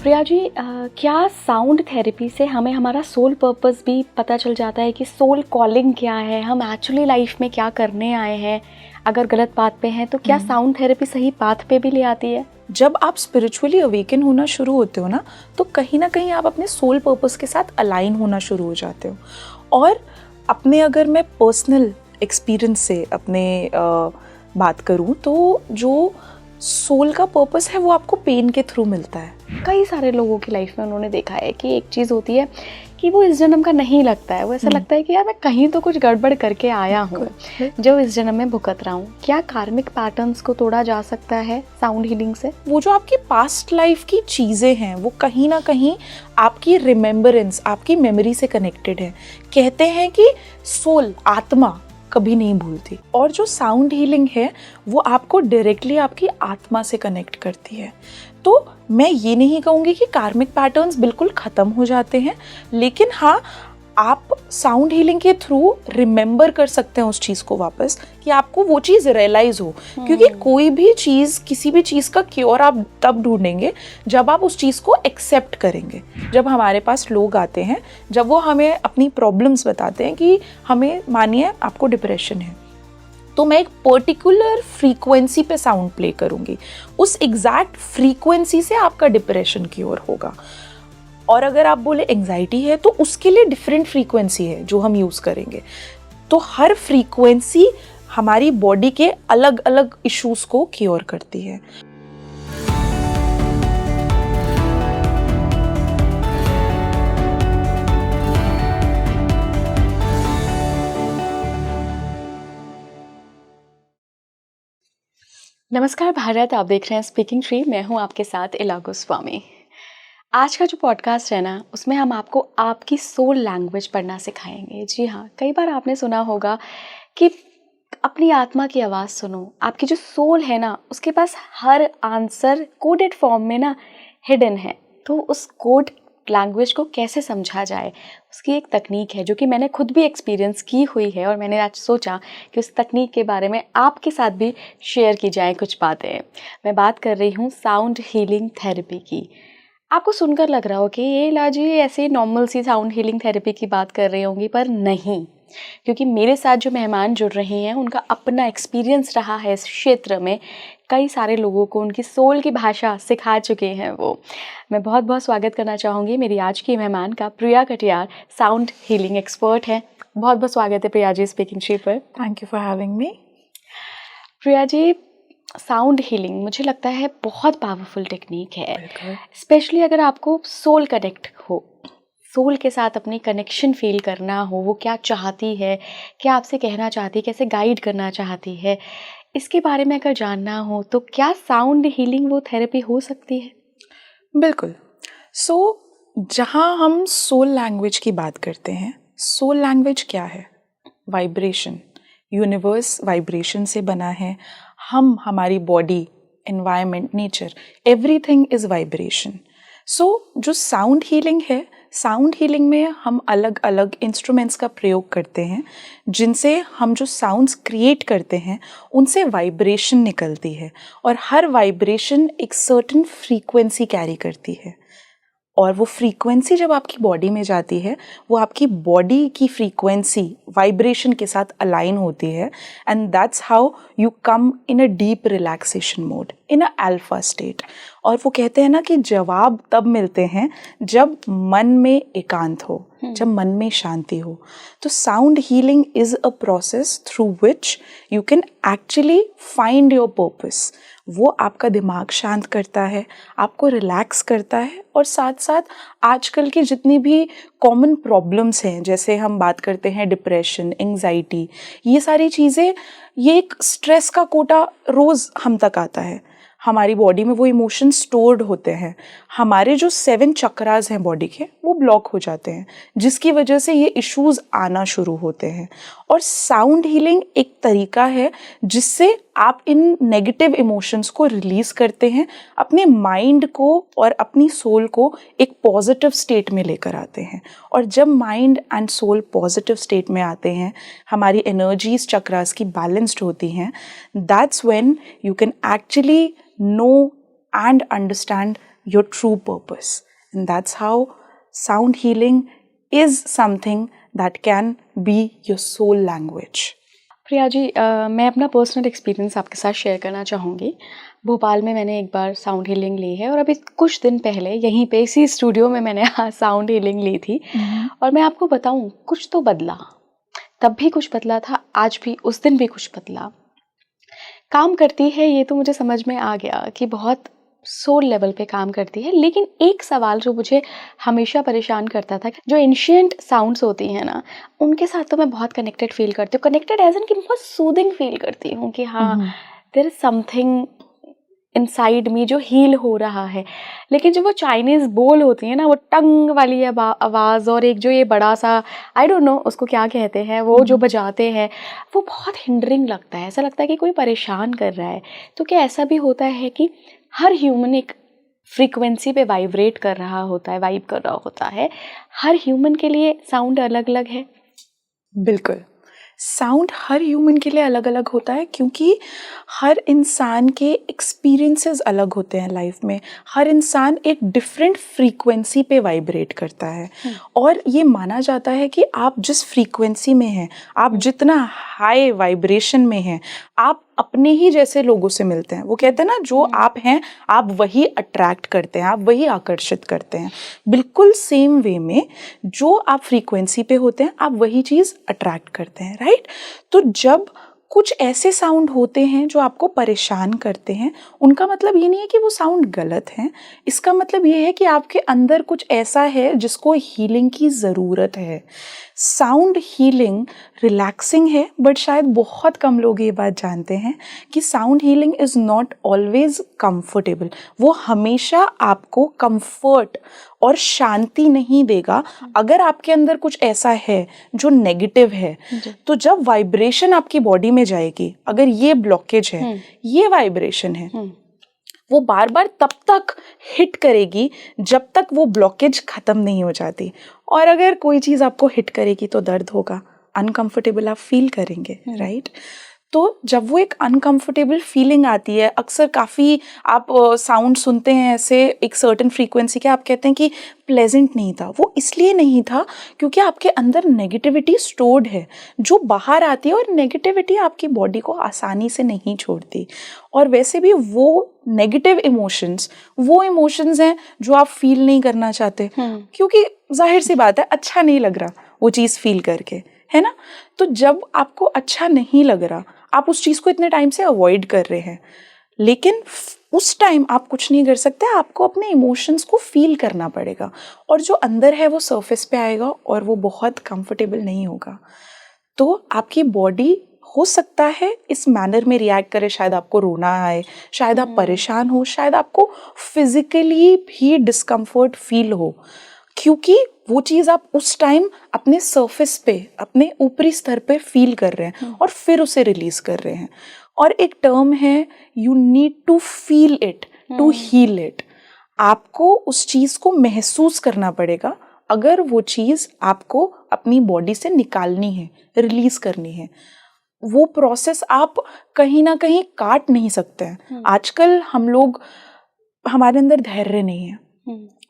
प्रिया जी, क्या sound therapy से हमें हमारा सोल पर्पस भी पता चल जाता है कि सोल कॉलिंग क्या है, हम एक्चुअली लाइफ में क्या करने आए हैं? अगर गलत पाथ पे हैं तो क्या साउंड थेरेपी सही पाथ पे भी ले आती है? जब आप स्पिरिचुअली अवेकन होना शुरू होते हो ना, तो कहीं ना कहीं आप अपने सोल पर्पस के साथ अलाइन होना शुरू हो जाते हो। और अपने, अगर मैं पर्सनल एक्सपीरियंस से अपने बात करूं, तो जो सोल का पर्पस है वो आपको पेन के थ्रू मिलता है। कई सारे लोगों की लाइफ में उन्होंने देखा है कि एक चीज़ होती है कि वो इस जन्म का नहीं लगता है, वो ऐसा लगता है कि यार मैं कहीं तो कुछ गड़बड़ करके आया हूँ जो इस जन्म में भुगत रहा हूँ। क्या कार्मिक पैटर्न्स को तोड़ा जा सकता है साउंड हीलिंग से? वो जो आपकी पास्ट लाइफ की चीज़ें हैं वो कहीं ना कहीं आपकी रिमेम्बरेंस, आपकी मेमोरी से कनेक्टेड है। कहते हैं कि सोल, आत्मा कभी नहीं भूलती, और जो साउंड हीलिंग है वो आपको डायरेक्टली आपकी आत्मा से कनेक्ट करती है। तो मैं ये नहीं कहूँगी कि कार्मिक पैटर्न्स बिल्कुल ख़त्म हो जाते हैं, लेकिन हाँ, आप साउंड हीलिंग के थ्रू रिमेंबर कर सकते हैं उस चीज़ को वापस, कि आपको वो चीज़ रियलाइज़ हो। क्योंकि कोई भी चीज़, किसी भी चीज़ का क्योर आप तब ढूंढेंगे जब आप उस चीज़ को एक्सेप्ट करेंगे। जब हमारे पास लोग आते हैं, जब वो हमें अपनी प्रॉब्लम्स बताते हैं कि हमें, मानिए आपको डिप्रेशन है, तो मैं एक पर्टिकुलर फ्रीक्वेंसी पे साउंड प्ले करूँगी, उस एग्जैक्ट फ्रीक्वेंसी से आपका डिप्रेशन क्योर होगा। और अगर आप बोले एंजाइटी है, तो उसके लिए डिफरेंट फ्रीक्वेंसी है जो हम यूज़ करेंगे। तो हर फ्रीक्वेंसी हमारी बॉडी के अलग अलग इश्यूज को क्योर करती है। नमस्कार भारत, आप देख रहे हैं स्पीकिंग ट्री। मैं हूं आपके साथ इला गोस्वामी। आज का जो पॉडकास्ट है ना, उसमें हम आपको आपकी सोल लैंग्वेज पढ़ना सिखाएंगे। जी हाँ, कई बार आपने सुना होगा कि अपनी आत्मा की आवाज़ सुनो। आपकी जो सोल है ना, उसके पास हर आंसर कोडेड फॉर्म में ना हिडन है। तो उस कोड लैंग्वेज को कैसे समझा जाए, उसकी एक तकनीक है जो कि मैंने खुद भी एक्सपीरियंस की हुई है, और मैंने आज सोचा कि उस तकनीक के बारे में आपके साथ भी शेयर की जाए कुछ बातें। मैं बात कर रही हूँ साउंड हीलिंग थेरेपी की। आपको सुनकर लग रहा हो कि ये लाजी ऐसे नॉर्मल सी साउंड हीलिंग थेरेपी की बात कर रही होंगी, पर नहीं, क्योंकि मेरे साथ जो मेहमान जुड़ रहे हैं उनका अपना एक्सपीरियंस रहा है इस क्षेत्र में। कई सारे लोगों को उनकी सोल की भाषा सिखा चुके हैं वो। मैं बहुत बहुत स्वागत करना चाहूँगी मेरी आज की मेहमान का। Priya Katiyar sound healing expert है। बहुत बहुत स्वागत है प्रिया जी स्पीकिंग ट्री पर। Thank you for having me. Priya ji, sound healing मुझे लगता है बहुत पावरफुल टेक्निक है, स्पेशली अगर आपको सोल कनेक्ट हो, सोल के साथ अपनी कनेक्शन फील करना हो, वो क्या चाहती है, क्या आपसे कहना चाहती है, कैसे गाइड करना चाहती है, इसके बारे में अगर जानना हो तो क्या साउंड हीलिंग वो थेरेपी हो सकती है? बिल्कुल। जहाँ हम सोल लैंग्वेज की बात करते हैं, सोल लैंग्वेज क्या है? वाइब्रेशन। यूनिवर्स वाइब्रेशन से बना है। हम, हमारी body, environment, nature, everything is vibration. जो साउंड हीलिंग है, साउंड हीलिंग में हम अलग अलग इंस्ट्रूमेंट्स का प्रयोग करते हैं, जिनसे हम जो साउंड्स क्रिएट करते हैं उनसे वाइब्रेशन निकलती है, और हर वाइब्रेशन एक सर्टेन फ्रीक्वेंसी कैरी करती है। और वो फ्रीक्वेंसी जब आपकी बॉडी में जाती है, वो आपकी बॉडी की फ्रीक्वेंसी वाइब्रेशन के साथ अलाइन होती है, and that's how you come in a deep relaxation mode, in a alpha state. और वो कहते हैं ना कि जवाब तब मिलते हैं जब मन में एकांत हो, जब मन में शांति हो। तो sound healing is a process through which you can actually find your purpose. वो आपका दिमाग शांत करता है, आपको रिलैक्स करता है, और साथ साथ आजकल की जितनी भी कॉमन प्रॉब्लम्स हैं, जैसे हम बात करते हैं डिप्रेशन, एंजाइटी, ये सारी चीज़ें, ये एक स्ट्रेस का कोटा रोज़ हम तक आता है। हमारी बॉडी में वो इमोशन स्टोर्ड होते हैं, हमारे जो 7 चक्रास हैं बॉडी के, वो ब्लॉक हो जाते हैं, जिसकी वजह से ये इश्यूज आना शुरू होते हैं। और साउंड हीलिंग एक तरीका है जिससे आप इन नेगेटिव इमोशंस को रिलीज करते हैं, अपने माइंड को और अपनी सोल को एक पॉजिटिव स्टेट में लेकर आते हैं। और जब mind and soul positive state में आते हैं, हमारी एनर्जीज चक्रास की बैलेंस्ड होती हैं, that's when you can actually know and understand your true purpose. And that's how sound healing is something that can be your soul language. Priya ji, मैं अपना personal experience आपके साथ शेयर करना चाहूँगी। भोपाल में मैंने एक बार साउंड हीलिंग ली है, और अभी कुछ दिन पहले यहीं पे इसी स्टूडियो में मैंने साउंड हीलिंग ली थी। और मैं आपको बताऊँ, कुछ तो बदला, तब भी कुछ बदला था, आज भी, उस दिन भी कुछ बदला। काम करती है ये तो मुझे समझ में आ गया कि बहुत सोल लेवल पे काम करती है। लेकिन एक सवाल जो मुझे हमेशा परेशान करता था, जो एंशिएंट साउंड्स होती हैं ना, उनके साथ तो मैं बहुत कनेक्टेड फील करती हूँ। कनेक्टेड एज इन कि बहुत सूदिंग फील करती हूँ कि हाँ, there is something inside me जो हील हो रहा है। लेकिन जो वो चाइनीज़ बोल होती है ना, वो टंग वाली आवाज़, और एक जो ये बड़ा सा, आई डोंट नो उसको क्या कहते हैं, वो जो बजाते हैं, वो बहुत हिंडरिंग लगता है। ऐसा लगता है कि कोई परेशान कर रहा है। तो क्या ऐसा भी होता है कि हर ह्यूमन एक फ्रीक्वेंसी पे वाइब्रेट कर रहा होता है, वाइब कर रहा होता है? हर ह्यूमन के लिए साउंड अलग अलग है? बिल्कुल, साउंड हर ह्यूमन के लिए अलग अलग होता है, क्योंकि हर इंसान के एक्सपीरियंसेस अलग होते हैं लाइफ में। हर इंसान एक डिफरेंट फ्रीक्वेंसी पे वाइब्रेट करता है, और ये माना जाता है कि आप जिस फ्रीक्वेंसी में हैं, आप जितना हाई वाइब्रेशन में हैं, आप अपने ही जैसे लोगों से मिलते हैं। वो कहते हैं ना, जो आप हैं आप वही अट्रैक्ट करते हैं, आप वही आकर्षित करते हैं। बिल्कुल सेम वे में जो आप फ्रीक्वेंसी पे होते हैं, आप वही चीज़ अट्रैक्ट करते हैं, राइट? तो जब कुछ ऐसे साउंड होते हैं जो आपको परेशान करते हैं, उनका मतलब ये नहीं है कि वो साउंड गलत हैं। इसका मतलब ये है कि आपके अंदर कुछ ऐसा है जिसको हीलिंग की ज़रूरत है। साउंड हीलिंग रिलैक्सिंग है, बट शायद बहुत कम लोग ये बात जानते हैं कि sound healing is not always comfortable. वो हमेशा आपको कंफर्ट और शांति नहीं देगा। अगर आपके अंदर कुछ ऐसा है जो नेगेटिव है, तो जब वाइब्रेशन आपकी बॉडी में जाएगी, अगर ये ब्लॉकेज है, ये वाइब्रेशन है, वो बार बार तब तक हिट करेगी जब तक वो ब्लॉकेज खत्म नहीं हो जाती। और अगर कोई चीज़ आपको हिट करेगी तो दर्द होगा, अनकंफर्टेबल आप फील करेंगे, राइट? तो जब वो एक अनकंफर्टेबल फीलिंग आती है, अक्सर काफ़ी आप साउंड सुनते हैं ऐसे एक सर्टेन फ्रीक्वेंसी के, आप कहते हैं कि प्लेजेंट नहीं था। वो इसलिए नहीं था क्योंकि आपके अंदर नेगेटिविटी स्टोर्ड है जो बाहर आती है, और नेगेटिविटी आपकी बॉडी को आसानी से नहीं छोड़ती। और वैसे भी वो नेगेटिव इमोशंस वो इमोशंस हैं जो आप फील नहीं करना चाहते, क्योंकि जाहिर सी बात है, अच्छा नहीं लग रहा वो चीज़ फील करके, है ना? तो जब आपको अच्छा नहीं लग रहा, आप उस चीज़ को इतने टाइम से अवॉइड कर रहे हैं, लेकिन उस टाइम आप कुछ नहीं कर सकते। आपको अपने इमोशंस को फील करना पड़ेगा, और जो अंदर है वो सरफेस पे आएगा, और वो बहुत कंफर्टेबल नहीं होगा। तो आपकी बॉडी हो सकता है इस मैनर में रिएक्ट करे, शायद आपको रोना आए, शायद आप परेशान हो, शायद आपको फिजिकली भी डिस्कम्फर्ट फील हो, क्योंकि वो चीज़ आप उस टाइम अपने सरफेस पे, अपने ऊपरी स्तर पे फील कर रहे हैं, और फिर उसे रिलीज कर रहे हैं। और एक टर्म है, you need to feel it to heal it. आपको उस चीज़ को महसूस करना पड़ेगा अगर वो चीज़ आपको अपनी बॉडी से निकालनी है, रिलीज करनी है। वो प्रोसेस आप कहीं ना कहीं काट नहीं सकते हैं। आजकल हम लोग, हमारे अंदर धैर्य नहीं है,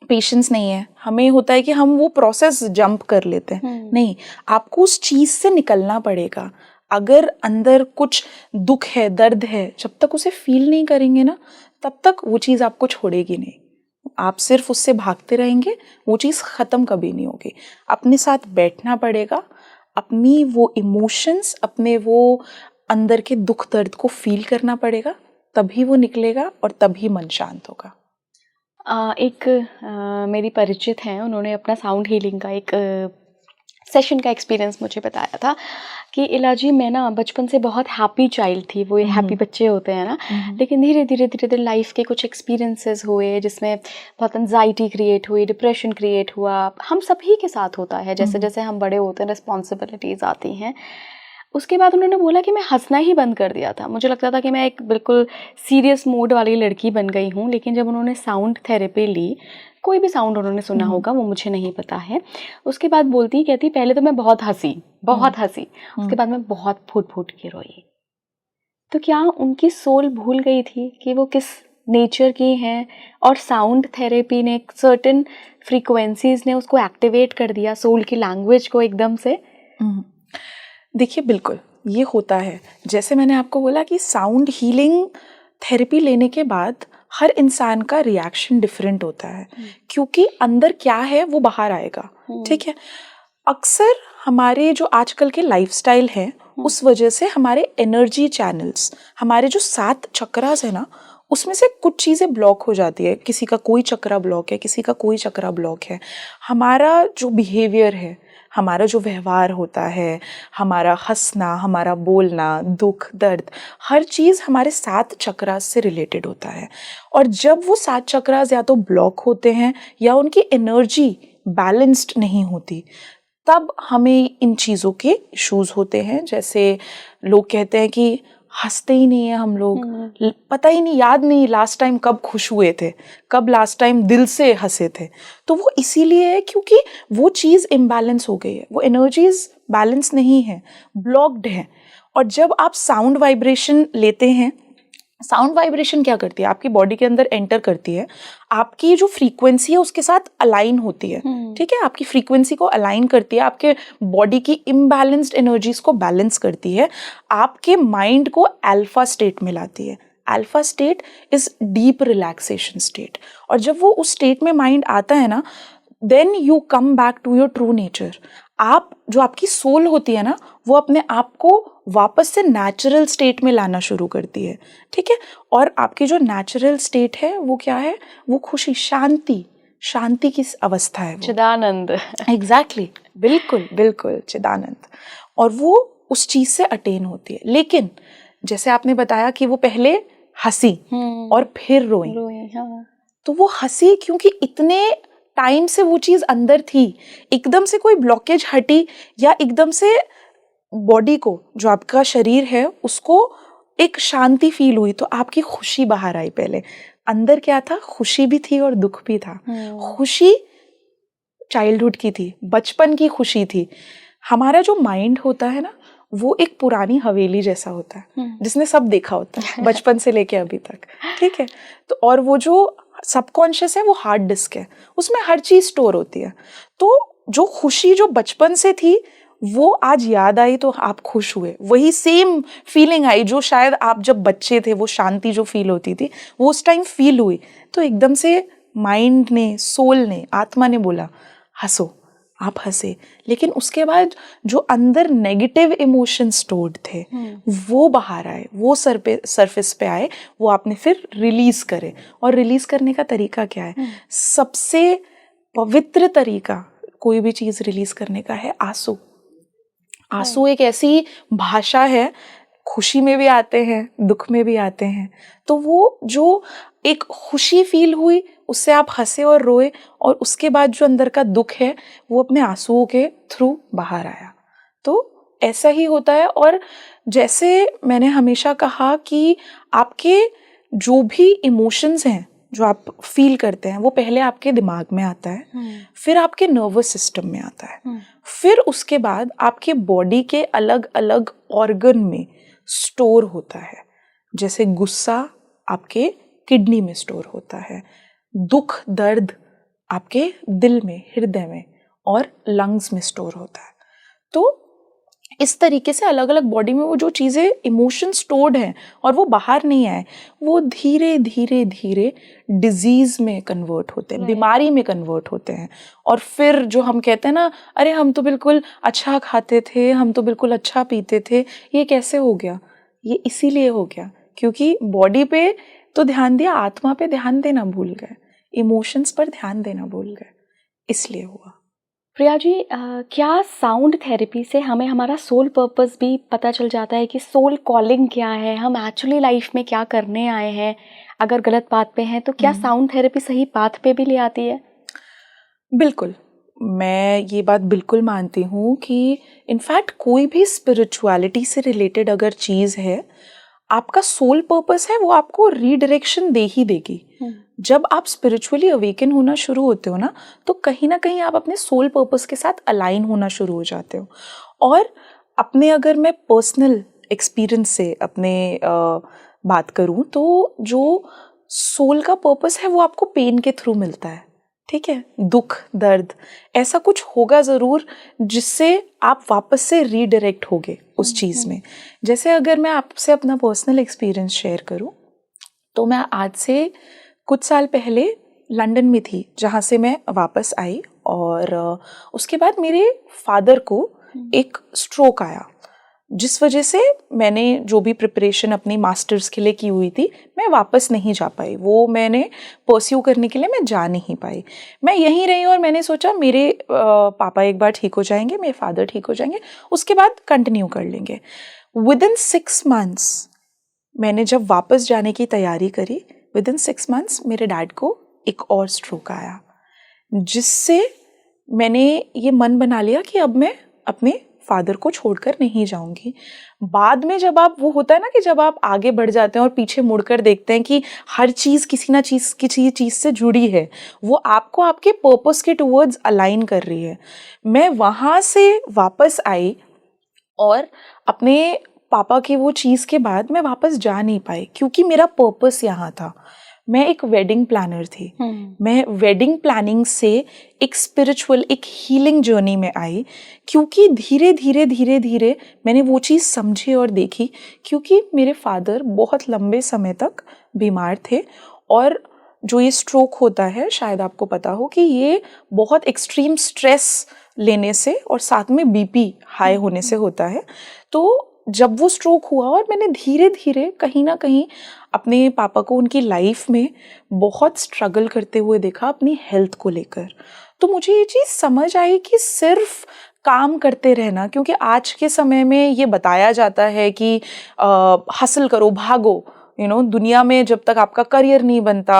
पेशेंस नहीं है, हमें होता है कि हम वो प्रोसेस जंप कर लेते हैं। नहीं, आपको उस चीज़ से निकलना पड़ेगा। अगर अंदर कुछ दुख है, दर्द है, जब तक उसे फील नहीं करेंगे ना, तब तक वो चीज़ आपको छोड़ेगी नहीं। आप सिर्फ उससे भागते रहेंगे, वो चीज़ ख़त्म कभी नहीं होगी। अपने साथ बैठना पड़ेगा, अपनी वो इमोशंस, अपने वो अंदर के दुख दर्द को फील करना पड़ेगा, तभी वो निकलेगा और तभी मन शांत होगा। मेरी परिचित हैं, उन्होंने अपना साउंड हीलिंग का एक सेशन का एक्सपीरियंस मुझे बताया था कि इलाजी, मैं ना बचपन से बहुत हैप्पी चाइल्ड थी, वो हैप्पी बच्चे होते हैं ना, लेकिन धीरे धीरे लाइफ के कुछ एक्सपीरियंसेस हुए जिसमें बहुत एंजाइटी क्रिएट हुई, डिप्रेशन क्रिएट हुआ। हम सभी के साथ होता है, जैसे जैसे हम बड़े होते हैं, रिस्पॉन्सिबिलिटीज़ आती हैं। उसके बाद उन्होंने बोला कि मैं हंसना ही बंद कर दिया था। मुझे लगता था कि मैं एक बिल्कुल सीरियस मोड वाली लड़की बन गई हूँ। लेकिन जब उन्होंने साउंड थेरेपी ली, कोई भी साउंड उन्होंने सुना होगा, वो मुझे नहीं पता है, उसके बाद कहती पहले तो मैं बहुत हंसी, उसके बाद मैं बहुत फूट फूट के रोई। तो क्या उनकी सोल भूल गई थी कि वो किस नेचर की हैं और साउंड थेरेपी ने सर्टेन फ्रीक्वेंसीज ने उसको एक्टिवेट कर दिया, सोल की लैंग्वेज को एकदम से। देखिए बिल्कुल ये होता है, जैसे मैंने आपको बोला कि साउंड हीलिंग थेरेपी लेने के बाद हर इंसान का रिएक्शन डिफरेंट होता है, क्योंकि अंदर क्या है वो बाहर आएगा। ठीक है, अक्सर हमारे जो आजकल के लाइफस्टाइल है उस वजह से हमारे एनर्जी चैनल्स, हमारे जो 7 चक्रास है ना, उसमें से कुछ चीज़ें ब्लॉक हो जाती है। किसी का कोई चक्रा ब्लॉक है, किसी का कोई चक्रा ब्लॉक है। हमारा जो बिहेवियर है, हमारा जो व्यवहार होता है, हमारा हंसना, हमारा बोलना, दुख दर्द, हर चीज़ हमारे 7 चक्रास से रिलेटेड होता है। और जब वो 7 चक्रास या तो ब्लॉक होते हैं या उनकी एनर्जी बैलेंस्ड नहीं होती, तब हमें इन चीज़ों के इश्यूज होते हैं। जैसे लोग कहते हैं कि हंसते ही नहीं है हम लोग, पता ही नहीं, याद नहीं लास्ट टाइम कब खुश हुए थे, कब लास्ट टाइम दिल से हंसे थे। तो वो इसीलिए है क्योंकि वो चीज़ इम्बैलेंस हो गई है, वो एनर्जीज बैलेंस नहीं है, ब्लॉक्ड है। और जब आप साउंड वाइब्रेशन लेते हैं, साउंड वाइब्रेशन क्या करती है, आपकी बॉडी के अंदर एंटर करती है, आपकी जो फ्रीक्वेंसी है उसके साथ अलाइन होती है। ठीक है, आपकी फ्रीक्वेंसी को अलाइन करती है, आपके बॉडी की इम्बैलेंस्ड एनर्जीज को बैलेंस करती है, आपके माइंड को अल्फा स्टेट में लाती है। Alpha state is deep relaxation state. और जब वो उस स्टेट में माइंड आता है ना, then you come back to your true nature. आप जो आपकी सोल होती है ना, वो अपने आप को वापस से नेचुरल स्टेट में लाना शुरू करती है। ठीक है, और आपकी जो नेचुरल स्टेट है वो क्या है, वो खुशी, शांति, शांति की अवस्था है, चिदानंद। एग्जैक्टली, बिल्कुल बिल्कुल चिदानंद। और वो उस चीज से अटेन होती है। लेकिन जैसे आपने बताया कि वो पहले हंसी और फिर रोई, हाँ। तो वो हंसी क्योंकि इतने टाइम से वो चीज अंदर थी, एकदम से कोई ब्लॉकेज हटी या एकदम से बॉडी को, जो आपका शरीर है, उसको एक शांति फील हुई, तो आपकी खुशी बाहर आई। पहले अंदर क्या था, खुशी भी थी और दुख भी था। खुशी चाइल्डहुड की थी, बचपन की खुशी थी। हमारा जो माइंड होता है ना, वो एक पुरानी हवेली जैसा होता है जिसने सब देखा होता है बचपन से लेके अभी तक। ठीक है, तो और वो जो सबकॉन्शियस है वो हार्ड डिस्क है, उसमें हर चीज स्टोर होती है। तो जो खुशी जो बचपन से थी वो आज याद आई तो आप खुश हुए, वही सेम फीलिंग आई जो शायद आप जब बच्चे थे, वो शांति जो फील होती थी वो उस टाइम फील हुई। तो एकदम से माइंड ने, सोल ने, आत्मा ने बोला हंसो, आप हंसे। लेकिन उसके बाद जो अंदर नेगेटिव इमोशन स्टोर्ड थे वो बाहर आए, वो सरफेस पे आए, वो आपने फिर रिलीज करे। और रिलीज करने का तरीका क्या है, सबसे पवित्र तरीका कोई भी चीज रिलीज करने का है आंसू। आंसू एक ऐसी भाषा है, खुशी में भी आते हैं, दुख में भी आते हैं। तो वो जो एक खुशी फील हुई, उससे आप हंसे और रोए, और उसके बाद जो अंदर का दुख है वो अपने आंसुओं के थ्रू बाहर आया। तो ऐसा ही होता है। और जैसे मैंने हमेशा कहा कि आपके जो भी इमोशंस हैं जो आप फील करते हैं, वो पहले आपके दिमाग में आता है, फिर आपके नर्वस सिस्टम में आता है, फिर उसके बाद आपके बॉडी के अलग अलग ऑर्गन में स्टोर होता है। जैसे गुस्सा आपके किडनी में स्टोर होता है, दुख दर्द आपके दिल में, हृदय में और लंग्स में स्टोर होता है। तो इस तरीके से अलग अलग बॉडी में वो जो चीज़ें इमोशन स्टोर्ड हैं और वो बाहर नहीं आए, वो धीरे धीरे धीरे डिजीज में कन्वर्ट होते हैं, बीमारी में कन्वर्ट होते हैं। और फिर जो हम कहते हैं ना, अरे हम तो बिल्कुल अच्छा खाते थे, हम तो बिल्कुल अच्छा पीते थे, ये कैसे हो गया? ये इसीलिए हो गया क्योंकि बॉडी पे तो ध्यान दिया, आत्मा पे ध्यान देना भूल गए, इमोशंस पर ध्यान देना भूल गए, इसलिए हुआ। प्रिया जी, क्या साउंड थेरेपी से हमें हमारा सोल पर्पस भी पता चल जाता है कि सोल कॉलिंग क्या है, हम एक्चुअली लाइफ में क्या करने आए हैं? अगर गलत पाथ पे हैं तो क्या साउंड थेरेपी सही पाथ पे भी ले आती है? बिल्कुल, मैं ये बात बिल्कुल मानती हूँ कि इनफैक्ट कोई भी स्पिरिचुअलिटी से रिलेटेड अगर चीज़ है, आपका सोल पर्पस है, वो आपको रीडायरेक्शन दे ही देगी। जब आप स्पिरिचुअली अवेकन होना शुरू होते हो ना, तो कहीं ना कहीं आप अपने सोल पर्पस के साथ अलाइन होना शुरू हो जाते हो। और अपने, अगर मैं पर्सनल एक्सपीरियंस से अपने बात करूं, तो जो सोल का पर्पस है वो आपको पेन के थ्रू मिलता है, ठीक है, दुख दर्द ऐसा कुछ होगा ज़रूर जिससे आप वापस से रीडायरेक्ट होगे उस चीज़ में। जैसे अगर मैं आपसे अपना पर्सनल एक्सपीरियंस शेयर करूं, तो मैं आज से कुछ साल पहले लंदन में थी जहाँ से मैं वापस आई, और उसके बाद मेरे फादर को एक स्ट्रोक आया, जिस वजह से मैंने जो भी प्रिपरेशन अपनी मास्टर्स के लिए की हुई थी मैं वापस नहीं जा पाई, वो मैंने परस्यू करने के लिए मैं जा नहीं पाई। मैं यहीं रही और मैंने सोचा मेरे पापा एक बार ठीक हो जाएंगे, मेरे फादर ठीक हो जाएंगे, उसके बाद कंटिन्यू कर लेंगे। विदिन 6 months मैंने जब वापस जाने की तैयारी करी, विदिन 6 months मेरे डैड को एक और स्ट्रोक आया, जिससे मैंने ये मन बना लिया कि अब मैं अपने फादर को छोड़कर नहीं जाऊंगी। बाद में जब आप, वो होता है ना कि जब आप आगे बढ़ जाते हैं और पीछे मुड़कर देखते हैं कि हर चीज़ किसी चीज़ से जुड़ी है, वो आपको आपके पर्पस के टुवर्ड्स अलाइन कर रही है। मैं वहाँ से वापस आई और अपने पापा की वो चीज़ के बाद मैं वापस जा नहीं पाई, क्योंकि मेरा पर्पस यहाँ था। मैं एक वेडिंग प्लानर थी। मैं वेडिंग प्लानिंग से एक स्पिरिचुअल, एक हीलिंग जर्नी में आई, क्योंकि धीरे धीरे मैंने वो चीज़ समझी और देखी, क्योंकि मेरे फादर बहुत लंबे समय तक बीमार थे, और जो ये स्ट्रोक होता है, शायद आपको पता हो कि ये बहुत एक्सट्रीम स्ट्रेस लेने से और साथ में बीपी हाई होने से होता है। तो जब वो स्ट्रोक हुआ और मैंने धीरे धीरे कहीं ना कहीं अपने पापा को उनकी लाइफ में बहुत स्ट्रगल करते हुए देखा अपनी हेल्थ को लेकर, तो मुझे ये चीज़ समझ आई कि सिर्फ काम करते रहना, क्योंकि आज के समय में ये बताया जाता है कि हसल करो, भागो, दुनिया में जब तक आपका करियर नहीं बनता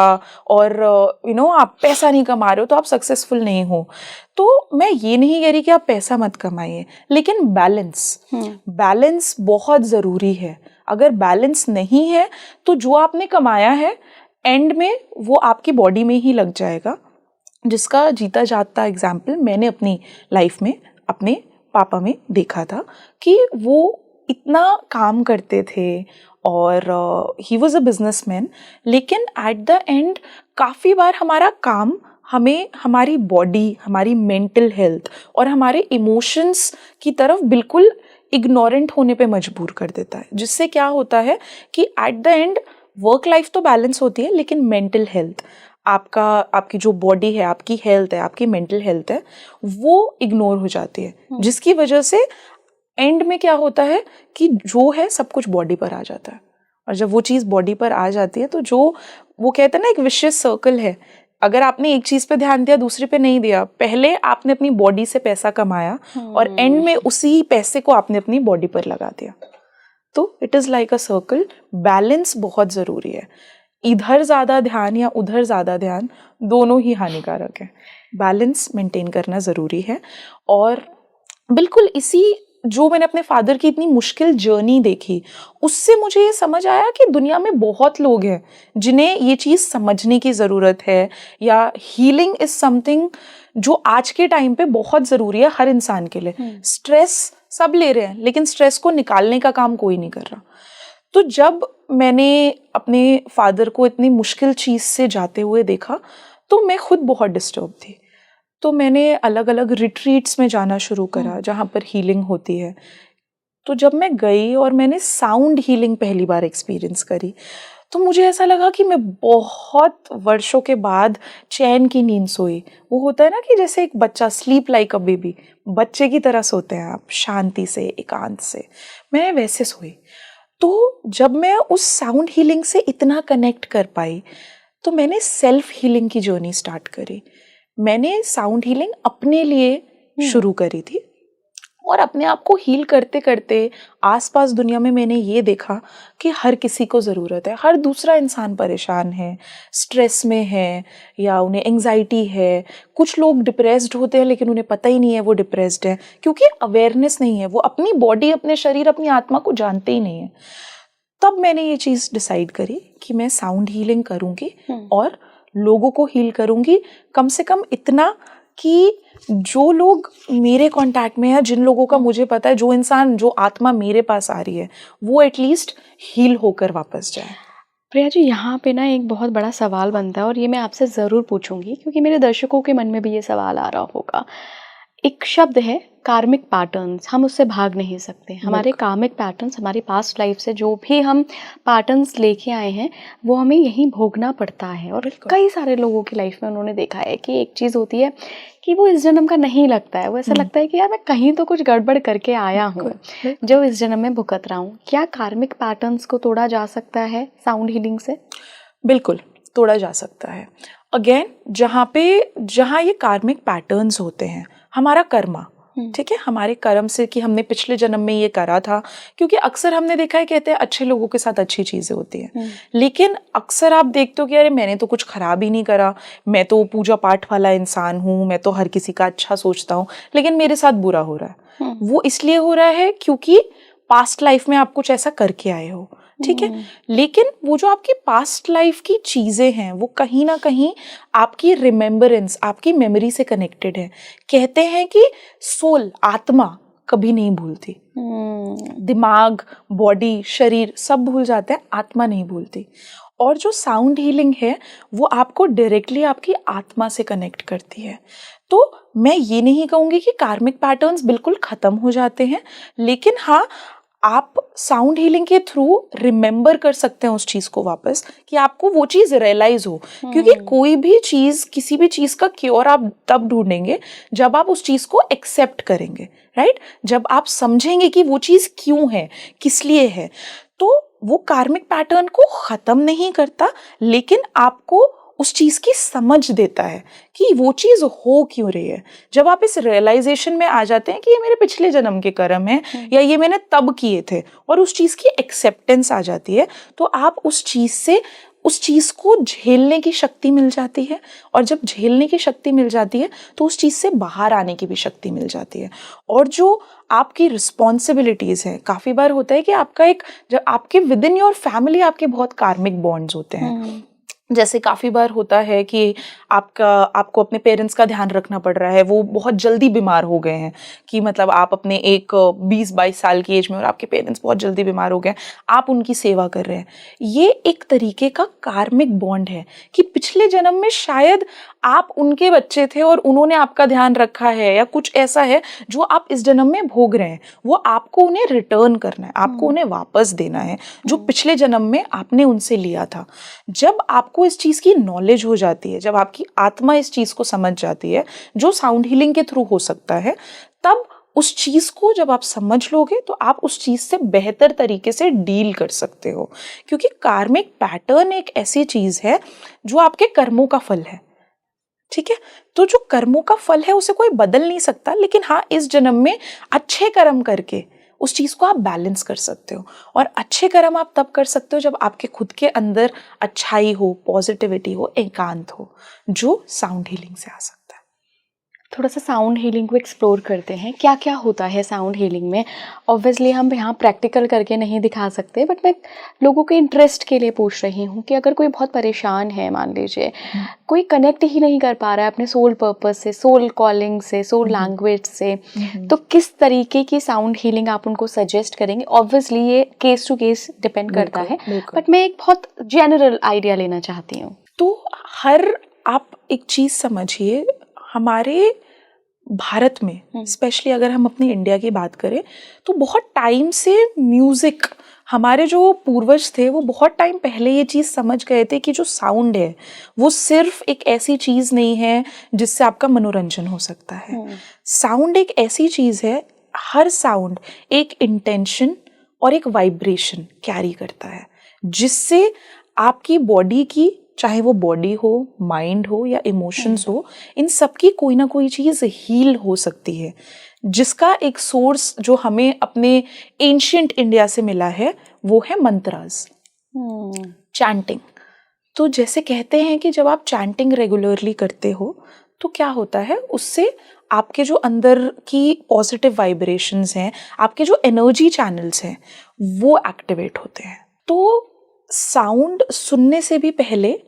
और आप पैसा नहीं कमा रहे हो तो आप सक्सेसफुल नहीं हो। तो मैं ये नहीं कह रही कि आप पैसा मत कमाइए, लेकिन बैलेंस बहुत ज़रूरी है। अगर बैलेंस नहीं है तो जो आपने कमाया है एंड में वो आपकी बॉडी में ही लग जाएगा, जिसका जीता जागता एग्जाम्पल मैंने अपनी लाइफ में अपने पापा में देखा था कि वो इतना काम करते थे और ही वॉज अ बिजनेसमैन, लेकिन एट द एंड काफ़ी बार हमारा काम हमें हमारी बॉडी, हमारी मेंटल हेल्थ और हमारे इमोशंस की तरफ बिल्कुल इग्नोरेंट होने पे मजबूर कर देता है, जिससे क्या होता है कि at the end work life तो बैलेंस होती है, लेकिन मेंटल हेल्थ, आपकी जो बॉडी है, आपकी हेल्थ है, आपकी मेंटल हेल्थ है, वो इग्नोर हो जाती है, जिसकी वजह से एंड में क्या होता है कि जो है सब कुछ बॉडी पर आ जाता है। और जब वो चीज़ बॉडी पर आ जाती है तो जो वो कहते हैं ना, एक विशियस सर्कल है। अगर आपने एक चीज़ पे ध्यान दिया, दूसरे पे नहीं दिया, पहले आपने अपनी बॉडी से पैसा कमाया और एंड में उसी पैसे को आपने अपनी बॉडी पर लगा दिया, तो it is like a circle. Balance बहुत ज़रूरी है। इधर ज़्यादा ध्यान या उधर ज़्यादा ध्यान, दोनों ही हानिकारक है। बैलेंस मेंटेन करना ज़रूरी है। और बिल्कुल इसी, जो मैंने अपने फादर की इतनी मुश्किल जर्नी देखी, उससे मुझे ये समझ आया कि दुनिया में बहुत लोग हैं जिन्हें ये चीज़ समझने की ज़रूरत है, या हीलिंग इज़ समथिंग जो आज के टाइम पे बहुत ज़रूरी है हर इंसान के लिए। स्ट्रेस सब ले रहे हैं, लेकिन स्ट्रेस को निकालने का काम कोई नहीं कर रहा। तो जब मैंने अपने फादर को इतनी मुश्किल चीज़ से जाते हुए देखा, तो मैं खुद बहुत डिस्टर्ब थी। तो मैंने अलग अलग रिट्रीट्स में जाना शुरू करा जहाँ पर हीलिंग होती है। तो जब मैं गई और मैंने साउंड हीलिंग पहली बार एक्सपीरियंस करी, तो मुझे ऐसा लगा कि मैं बहुत वर्षों के बाद चैन की नींद सोई। वो होता है ना कि जैसे एक बच्चा, स्लीप लाइक अ बेबी, बच्चे की तरह सोते हैं आप, शांति से, एकांत से, मैं वैसे सोई। तो जब मैं उस साउंड हीलिंग से इतना कनेक्ट कर पाई, तो मैंने सेल्फ हीलिंग की जर्नी स्टार्ट करी। मैंने साउंड हीलिंग अपने लिए शुरू करी थी, और अपने आप को हील करते करते आसपास दुनिया में मैंने ये देखा कि हर किसी को ज़रूरत है। हर दूसरा इंसान परेशान है, स्ट्रेस में है, या उन्हें एंग्जाइटी है। कुछ लोग डिप्रेस्ड होते हैं लेकिन उन्हें पता ही नहीं है वो डिप्रेस्ड है, क्योंकि अवेयरनेस नहीं है, वो अपनी बॉडी, अपने शरीर, अपनी आत्मा को जानते ही नहीं है। तब मैंने ये चीज़ डिसाइड करी कि मैं साउंड हीलिंग करूँगी और लोगों को हील करूँगी, कम से कम इतना कि जो लोग मेरे कांटेक्ट में है, जिन लोगों का मुझे पता है, जो इंसान, जो आत्मा मेरे पास आ रही है, वो एटलीस्ट हील होकर वापस जाए। प्रिया जी, यहाँ पे ना एक बहुत बड़ा सवाल बनता है और ये मैं आपसे ज़रूर पूछूंगी क्योंकि मेरे दर्शकों के मन में भी ये सवाल आ रहा होगा। एक शब्द है कार्मिक पैटर्न्स, हम उससे भाग नहीं सकते। हमारे बिल्कुल। कार्मिक पैटर्न्स, हमारी पास्ट लाइफ से जो भी हम पैटर्न्स लेके आए हैं वो हमें यहीं भोगना पड़ता है। और बिल्कुल। कई सारे लोगों की लाइफ में उन्होंने देखा है कि एक चीज़ होती है कि वो इस जन्म का नहीं लगता है, वो ऐसा लगता है कि यार मैं कहीं तो कुछ गड़बड़ करके आया हूँ बिल्कुल। जो इस जन्म में भुगत रहा हूँ। क्या कार्मिक पैटर्न्स को तोड़ा जा सकता है साउंड हीलिंग से? बिल्कुल तोड़ा जा सकता है। अगेन जहाँ ये कार्मिक पैटर्न्स होते हैं, हमारा कर्मा, ठीक है, हमारे कर्म से कि हमने पिछले जन्म में ये करा था। क्योंकि अक्सर हमने देखा है, कहते हैं अच्छे लोगों के साथ अच्छी चीजें होती हैं, लेकिन अक्सर आप देखते हो कि अरे मैंने तो कुछ खराब ही नहीं करा, मैं तो पूजा पाठ वाला इंसान हूँ, मैं तो हर किसी का अच्छा सोचता हूँ, लेकिन मेरे साथ बुरा हो रहा है। वो इसलिए हो रहा है क्योंकि पास्ट लाइफ में आप कुछ ऐसा करके आए हो, ठीक है। लेकिन वो जो आपकी पास्ट लाइफ की चीजें हैं वो कहीं ना कहीं आपकी रिमेम्बरेंस, आपकी मेमोरी से कनेक्टेड है। कहते हैं कि सोल, आत्मा कभी नहीं भूलती। दिमाग, बॉडी, शरीर सब भूल जाते हैं, आत्मा नहीं भूलती। और जो साउंड हीलिंग है वो आपको डायरेक्टली आपकी आत्मा से कनेक्ट करती है। तो मैं ये नहीं कहूंगी कि कार्मिक पैटर्न्स बिल्कुल खत्म हो जाते हैं, लेकिन हाँ, आप साउंड हीलिंग के थ्रू रिमेम्बर कर सकते हैं उस चीज को वापस, कि आपको वो चीज रियलाइज हो। क्योंकि कोई भी चीज, किसी भी चीज का क्योर आप तब ढूंढेंगे जब आप उस चीज को एक्सेप्ट करेंगे, राइट। जब आप समझेंगे कि वो चीज क्यों है, किस लिए है। तो वो कार्मिक पैटर्न को खत्म नहीं करता, लेकिन आपको उस चीज की समझ देता है कि वो चीज हो क्यों रही है। जब आप इस रियलाइजेशन में आ जाते हैं कि ये मेरे पिछले जन्म के कर्म है या ये मैंने तब किए थे, और उस चीज की एक्सेप्टेंस आ जाती है, तो आप उस चीज को झेलने की शक्ति मिल जाती है। और जब झेलने की शक्ति मिल जाती है तो उस चीज से बाहर आने की भी शक्ति मिल जाती है। और जो आपकी रिस्पॉन्सिबिलिटीज है, काफी बार होता है कि जब आपके विद इन योर फैमिली आपके बहुत कार्मिक बॉन्ड्स होते हैं। जैसे काफी बार होता है कि आपको अपने पेरेंट्स का ध्यान रखना पड़ रहा है, वो बहुत जल्दी बीमार हो गए हैं, कि मतलब आप अपने एक 20-22 साल की एज में और आपके पेरेंट्स बहुत जल्दी बीमार हो गए, आप उनकी सेवा कर रहे हैं। ये एक तरीके का कार्मिक बॉन्ड है कि पिछले जन्म में शायद आप उनके बच्चे थे और उन्होंने आपका ध्यान रखा है, या कुछ ऐसा है जो आप इस जन्म में भोग रहे हैं। वो आपको उन्हें रिटर्न करना है, आपको उन्हें वापस देना है जो पिछले जन्म में आपने उनसे लिया था। जब आपको इस चीज की नॉलेज हो जाती है, जब आपकी आत्मा इस चीज को समझ जाती है, जो साउंड हीलिंग के थ्रू हो सकता है, तब उस चीज को जब आप समझ लोगे तो आप उस चीज से बेहतर तरीके से डील कर सकते हो। क्योंकि कार्मिक पैटर्न एक ऐसी चीज है जो आपके कर्मों का फल है, ठीक है। तो जो कर्मों का फल है उसे कोई बदल नहीं सकता, लेकिन हाँ, इस जन्म में अच्छे कर्म करके उस चीज को आप बैलेंस कर सकते हो। और अच्छे कर्म आप तब कर सकते हो जब आपके खुद के अंदर अच्छाई हो, पॉजिटिविटी हो, एकांत हो, जो साउंड हीलिंग से आ सकता है। थोड़ा सा साउंड हीलिंग को एक्सप्लोर करते हैं, क्या क्या होता है साउंड हीलिंग में। ऑब्वियसली हम यहाँ प्रैक्टिकल करके नहीं दिखा सकते, बट मैं लोगों के इंटरेस्ट के लिए पूछ रही हूँ कि अगर कोई बहुत परेशान है, मान लीजिए कोई कनेक्ट ही नहीं कर पा रहा है अपने सोल पर्पस से, सोल कॉलिंग से, सोल लैंग्वेज से, तो किस तरीके की साउंड हीलिंग आप उनको सजेस्ट करेंगे? ऑब्वियसली ये केस टू केस डिपेंड करता है, बट मैं एक बहुत जनरल आइडिया लेना चाहती हूँ। तो आप एक चीज समझिए, हमारे भारत में स्पेशली अगर हम अपनी इंडिया की बात करें, तो बहुत टाइम से म्यूजिक, हमारे जो पूर्वज थे वो बहुत टाइम पहले ये चीज़ समझ गए थे कि जो साउंड है वो सिर्फ एक ऐसी चीज़ नहीं है जिससे आपका मनोरंजन हो सकता है। साउंड एक ऐसी चीज़ है, हर साउंड एक इंटेंशन और एक वाइब्रेशन कैरी करता है, जिससे आपकी बॉडी की, चाहे वो बॉडी हो, माइंड हो या इमोशंस हो, इन सब की कोई ना कोई चीज़ हील हो सकती है, जिसका एक सोर्स जो हमें अपने एंशियंट इंडिया से मिला है वो है मंत्रास, चैंटिंग। तो जैसे कहते हैं कि जब आप चैंटिंग रेगुलरली करते हो तो क्या होता है, उससे आपके जो अंदर की पॉजिटिव वाइब्रेशंस हैं, आपके जो एनर्जी चैनल्स हैं, वो एक्टिवेट होते हैं। तो साउंड सुनने से भी पहले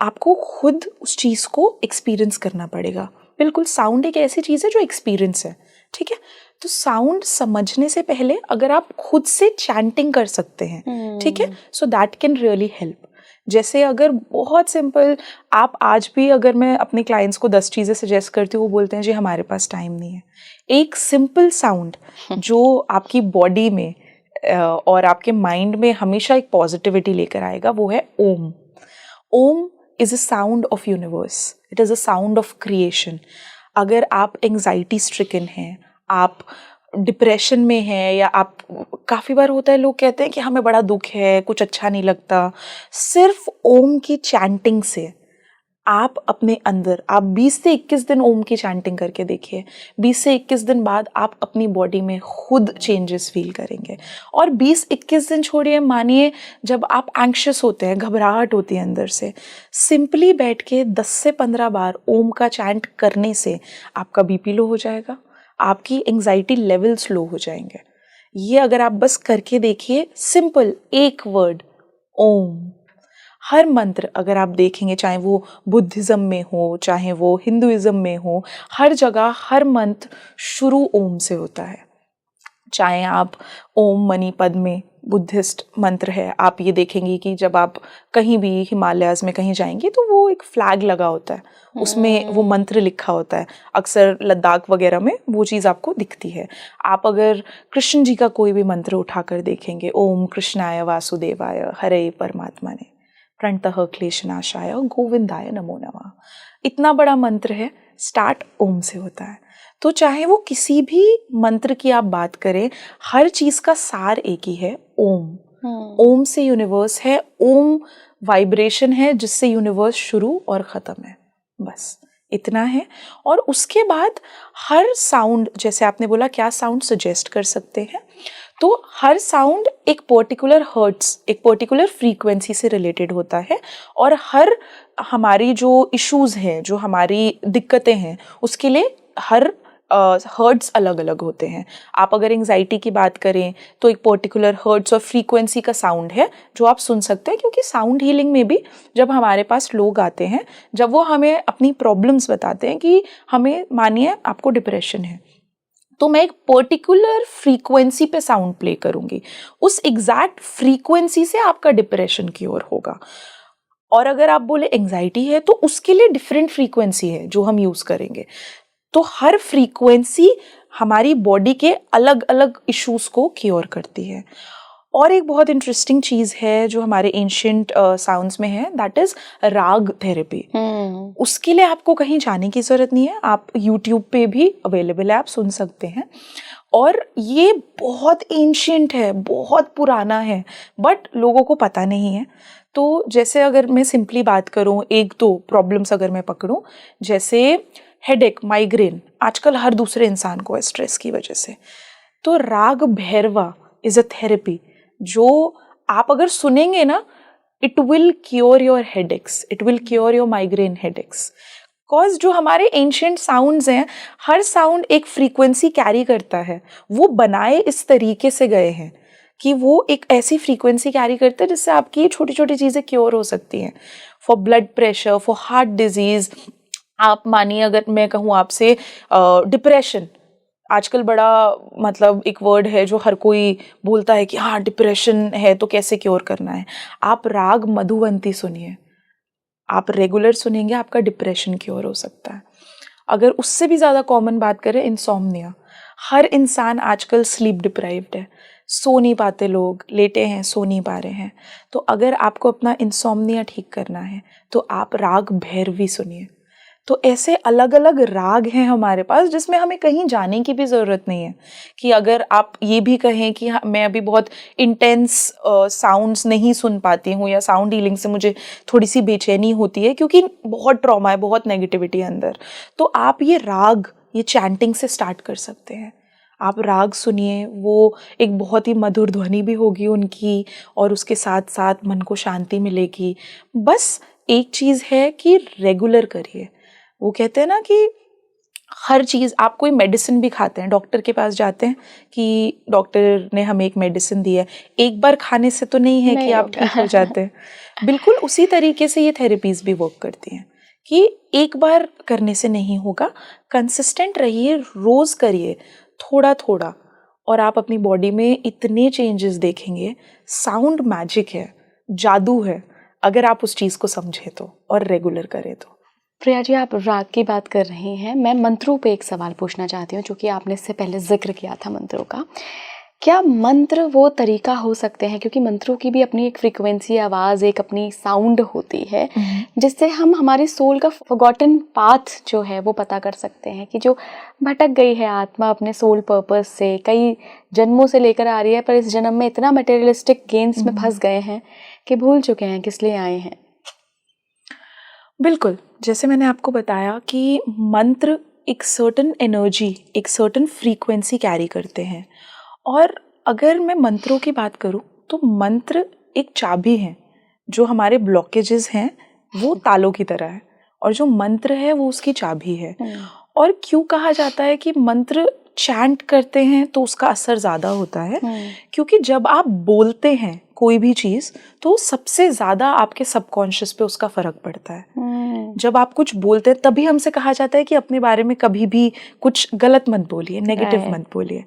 आपको खुद उस चीज़ को एक्सपीरियंस करना पड़ेगा। बिल्कुल, साउंड एक ऐसी चीज़ है जो एक्सपीरियंस है, ठीक है। तो साउंड समझने से पहले अगर आप खुद से चैंटिंग कर सकते हैं, ठीक है, so that can really help. जैसे अगर बहुत सिंपल, आप आज भी अगर मैं अपने क्लाइंट्स को 10 चीज़ें सजेस्ट करती हूँ, वो बोलते हैं जी हमारे पास टाइम नहीं है। एक सिंपल साउंड जो आपकी बॉडी में और आपके माइंड में हमेशा एक पॉजिटिविटी लेकर आएगा, वो है Om. Om is a sound of universe, it is a sound of creation. अगर आप एंग्जाइटी स्ट्रिकन हैं, आप डिप्रेशन में हैं, या आप, काफ़ी बार होता है लोग कहते हैं कि हमें बड़ा दुख है, कुछ अच्छा नहीं लगता, सिर्फ ओम की चैंटिंग से आप अपने अंदर, आप 20 से 21 दिन ओम की चैंटिंग करके देखिए, 20 से 21 दिन बाद आप अपनी बॉडी में खुद चेंजेस फील करेंगे। और 20-21 दिन छोड़िए, मानिए जब आप एंग्शियस होते हैं, घबराहट होती है अंदर से, सिंपली बैठ के 10 से 15 बार ओम का चैंट करने से आपका बीपी लो हो जाएगा, आपकी एंग्जाइटी लेवल्स लो हो जाएंगे। ये अगर आप बस करके देखिए, सिंपल एक वर्ड ओम। हर मंत्र अगर आप देखेंगे, चाहे वो बुद्धिज़्म में हो, चाहे वो हिंदुइज़्म में हो, हर जगह हर मंत्र शुरू ओम से होता है। चाहे आप ओम मणि पद्मे बुद्धिस्ट मंत्र है, आप ये देखेंगे कि जब आप कहीं भी हिमालयाज़ में कहीं जाएंगे तो वो एक फ्लैग लगा होता है, उसमें वो मंत्र लिखा होता है। अक्सर लद्दाख वगैरह में वो चीज़ आपको दिखती है। आप अगर कृष्ण जी का कोई भी मंत्र उठाकर देखेंगे, ओम कृष्णाय वासुदेवाय हरे परमात्मने प्रणतः क्लेशनाशाय गोविंदाय नमो नमः, इतना बड़ा मंत्र है, स्टार्ट ओम से होता है। तो चाहे वो किसी भी मंत्र की आप बात करें, हर चीज़ का सार एक ही है, ओम। ओम से यूनिवर्स है, ओम वाइब्रेशन है जिससे यूनिवर्स शुरू और ख़त्म है, बस इतना है। और उसके बाद हर साउंड, जैसे आपने बोला क्या साउंड सजेस्ट कर सकते हैं, तो हर साउंड एक पर्टिकुलर हर्ट्स, एक पर्टिकुलर फ्रीक्वेंसी से रिलेटेड होता है। और हर हमारी जो इश्यूज़ हैं, जो हमारी दिक्कतें हैं, उसके लिए हर हर्ट्स अलग अलग होते हैं। आप अगर एंग्जाइटी की बात करें तो एक पर्टिकुलर हर्ट्स और फ्रीक्वेंसी का साउंड है जो आप सुन सकते हैं, क्योंकि साउंड हीलिंग में भी जब हमारे पास लोग आते हैं, जब वो हमें अपनी प्रॉब्लम्स बताते हैं कि हमें, मानिए आपको डिप्रेशन है, तो मैं एक पर्टिकुलर फ्रीक्वेंसी पे साउंड प्ले करूंगी, उस एग्जैक्ट फ्रीक्वेंसी से आपका डिप्रेशन क्योर होगा। और अगर आप बोले एंग्जाइटी है तो उसके लिए डिफरेंट फ्रीक्वेंसी है जो हम यूज़ करेंगे। तो हर फ्रीक्वेंसी हमारी बॉडी के अलग अलग इश्यूज़ को क्योर करती है। और एक बहुत इंटरेस्टिंग चीज़ है जो हमारे एंशिएंट साउंड्स में है, दैट इज़ राग थेरेपी। उसके लिए आपको कहीं जाने की ज़रूरत नहीं है, आप यूट्यूब पे भी अवेलेबल है, आप सुन सकते हैं। और ये बहुत एंशिएंट है, बहुत पुराना है, बट लोगों को पता नहीं है। तो जैसे अगर मैं सिंपली बात करूँ, एक दो प्रॉब्लम्स अगर मैं पकड़ूँ, जैसे हेडेक, माइग्रेन आजकल हर दूसरे इंसान को है स्ट्रेस की वजह से, तो राग भैरवा इज़ अ थेरेपी जो आप अगर सुनेंगे ना, it will cure your headaches, it will cure your migraine headaches. Cause जो हमारे एंशिएंट साउंड्स हैं, हर साउंड एक फ्रीक्वेंसी कैरी करता है, वो बनाए इस तरीके से गए हैं कि वो एक ऐसी फ्रीक्वेंसी कैरी करते हैं जिससे आपकी छोटी छोटी चीज़ें क्योर हो सकती हैं। For blood pressure, for heart disease, आप मानिए अगर मैं कहूँ आपसे डिप्रेशन, आजकल बड़ा मतलब एक वर्ड है जो हर कोई बोलता है कि हाँ डिप्रेशन है तो कैसे क्योर करना है। आप राग मधुवंती सुनिए, आप रेगुलर सुनेंगे, आपका डिप्रेशन क्योर हो सकता है। अगर उससे भी ज़्यादा कॉमन बात करें, इंसोम्निया, हर इंसान आजकल स्लीप डिप्राइव्ड है, सो नहीं पाते, लोग लेटे हैं, सो नहीं पा रहे हैं। तो अगर आपको अपना इंसोम्निया ठीक करना है तो आप राग भैरवी सुनिए। तो ऐसे अलग अलग राग हैं हमारे पास जिसमें हमें कहीं जाने की भी ज़रूरत नहीं है। कि अगर आप ये भी कहें कि मैं अभी बहुत इंटेंस साउंड्स नहीं सुन पाती हूँ, या साउंड हीलिंग से मुझे थोड़ी सी बेचैनी होती है क्योंकि बहुत ट्रॉमा है, बहुत नेगेटिविटी है अंदर, तो आप ये राग, ये चैंटिंग से स्टार्ट कर सकते हैं। आप राग सुनिए, वो एक बहुत ही मधुर ध्वनि भी होगी उनकी, और उसके साथ साथ मन को शांति मिलेगी। बस एक चीज़ है कि रेगुलर करिए। वो कहते हैं ना कि हर चीज़, आप कोई मेडिसिन भी खाते हैं, डॉक्टर के पास जाते हैं कि डॉक्टर ने हमें एक मेडिसिन दी है, एक बार खाने से तो नहीं है कि आप ठीक हो जाते हैं। बिल्कुल उसी तरीके से ये थेरेपीज़ भी वर्क करती हैं कि एक बार करने से नहीं होगा, कंसिस्टेंट रहिए, रोज़ करिए थोड़ा थोड़ा, और आप अपनी बॉडी में इतने चेंजेस देखेंगे। साउंड मैजिक है, जादू है। अगर आप उस चीज़ को समझे तो और रेगुलर करें तो। प्रिया जी, आप राग की बात कर रही हैं, मैं मंत्रों पे एक सवाल पूछना चाहती हूँ, जो कि आपने इससे पहले जिक्र किया था मंत्रों का। क्या मंत्र वो तरीका हो सकते हैं, क्योंकि मंत्रों की भी अपनी एक फ्रीक्वेंसी, आवाज़, एक अपनी साउंड होती है, जिससे हम हमारी सोल का फॉरगॉटन पाथ जो है वो पता कर सकते हैं, कि जो भटक गई है आत्मा अपने सोल पर्पस से, कई जन्मों से लेकर आ रही है, पर इस जन्म में इतना मटेरियलिस्टिक गेन्स में फंस गए हैं कि भूल चुके हैं किस लिए आए हैं। बिल्कुल, जैसे मैंने आपको बताया कि मंत्र एक सर्टन एनर्जी, एक सर्टन फ्रीक्वेंसी कैरी करते हैं। और अगर मैं मंत्रों की बात करूं तो मंत्र एक चाबी है। जो हमारे ब्लॉकेजेस हैं वो तालों की तरह है, और जो मंत्र है वो उसकी चाबी है। और क्यों कहा जाता है कि मंत्र चैंट करते हैं तो उसका असर ज़्यादा होता है? क्योंकि जब आप बोलते हैं कोई भी चीज़ तो सबसे ज़्यादा आपके सबकॉन्शियस पे उसका फ़र्क पड़ता है। जब आप कुछ बोलते हैं तभी हमसे कहा जाता है कि अपने बारे में कभी भी कुछ गलत मत बोलिए, नेगेटिव मत बोलिए।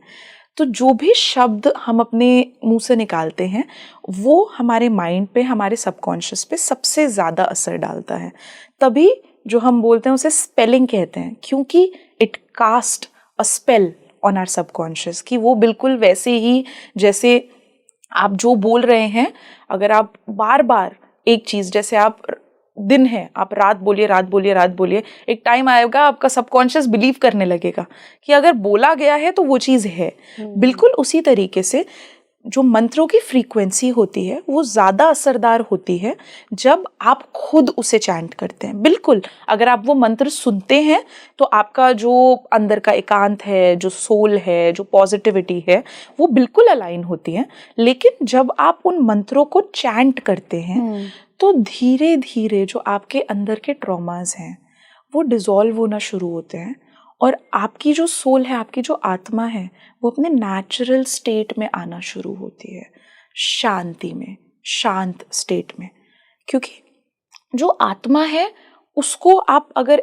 तो जो भी शब्द हम अपने मुंह से निकालते हैं वो हमारे माइंड पे, हमारे सबकॉन्शियस पे सबसे ज़्यादा असर डालता है। तभी जो हम बोलते हैं उसे स्पेलिंग कहते हैं, क्योंकि it cast a spell on our subconscious, कि वो बिल्कुल वैसे ही जैसे आप जो बोल रहे हैं, अगर आप बार बार एक चीज़, जैसे आप दिन है, आप रात बोलिए, रात बोलिए, रात बोलिए, एक टाइम आएगा आपका सबकॉन्शियस बिलीव करने लगेगा कि अगर बोला गया है तो वो चीज़ है। बिल्कुल उसी तरीके से जो मंत्रों की फ्रीक्वेंसी होती है वो ज़्यादा असरदार होती है जब आप खुद उसे चैंट करते हैं। बिल्कुल, अगर आप वो मंत्र सुनते हैं तो आपका जो अंदर का एकांत है, जो सोल है, जो पॉजिटिविटी है, वो बिल्कुल अलाइन होती है। लेकिन जब आप उन मंत्रों को चैंट करते हैं तो धीरे धीरे जो आपके अंदर के ट्रॉमास हैं वो डिसॉल्व होना शुरू होते हैं, और आपकी जो सोल है, आपकी जो आत्मा है, वो अपने नेचुरल स्टेट में आना शुरू होती है, शांति में, शांत स्टेट में। क्योंकि जो आत्मा है उसको आप अगर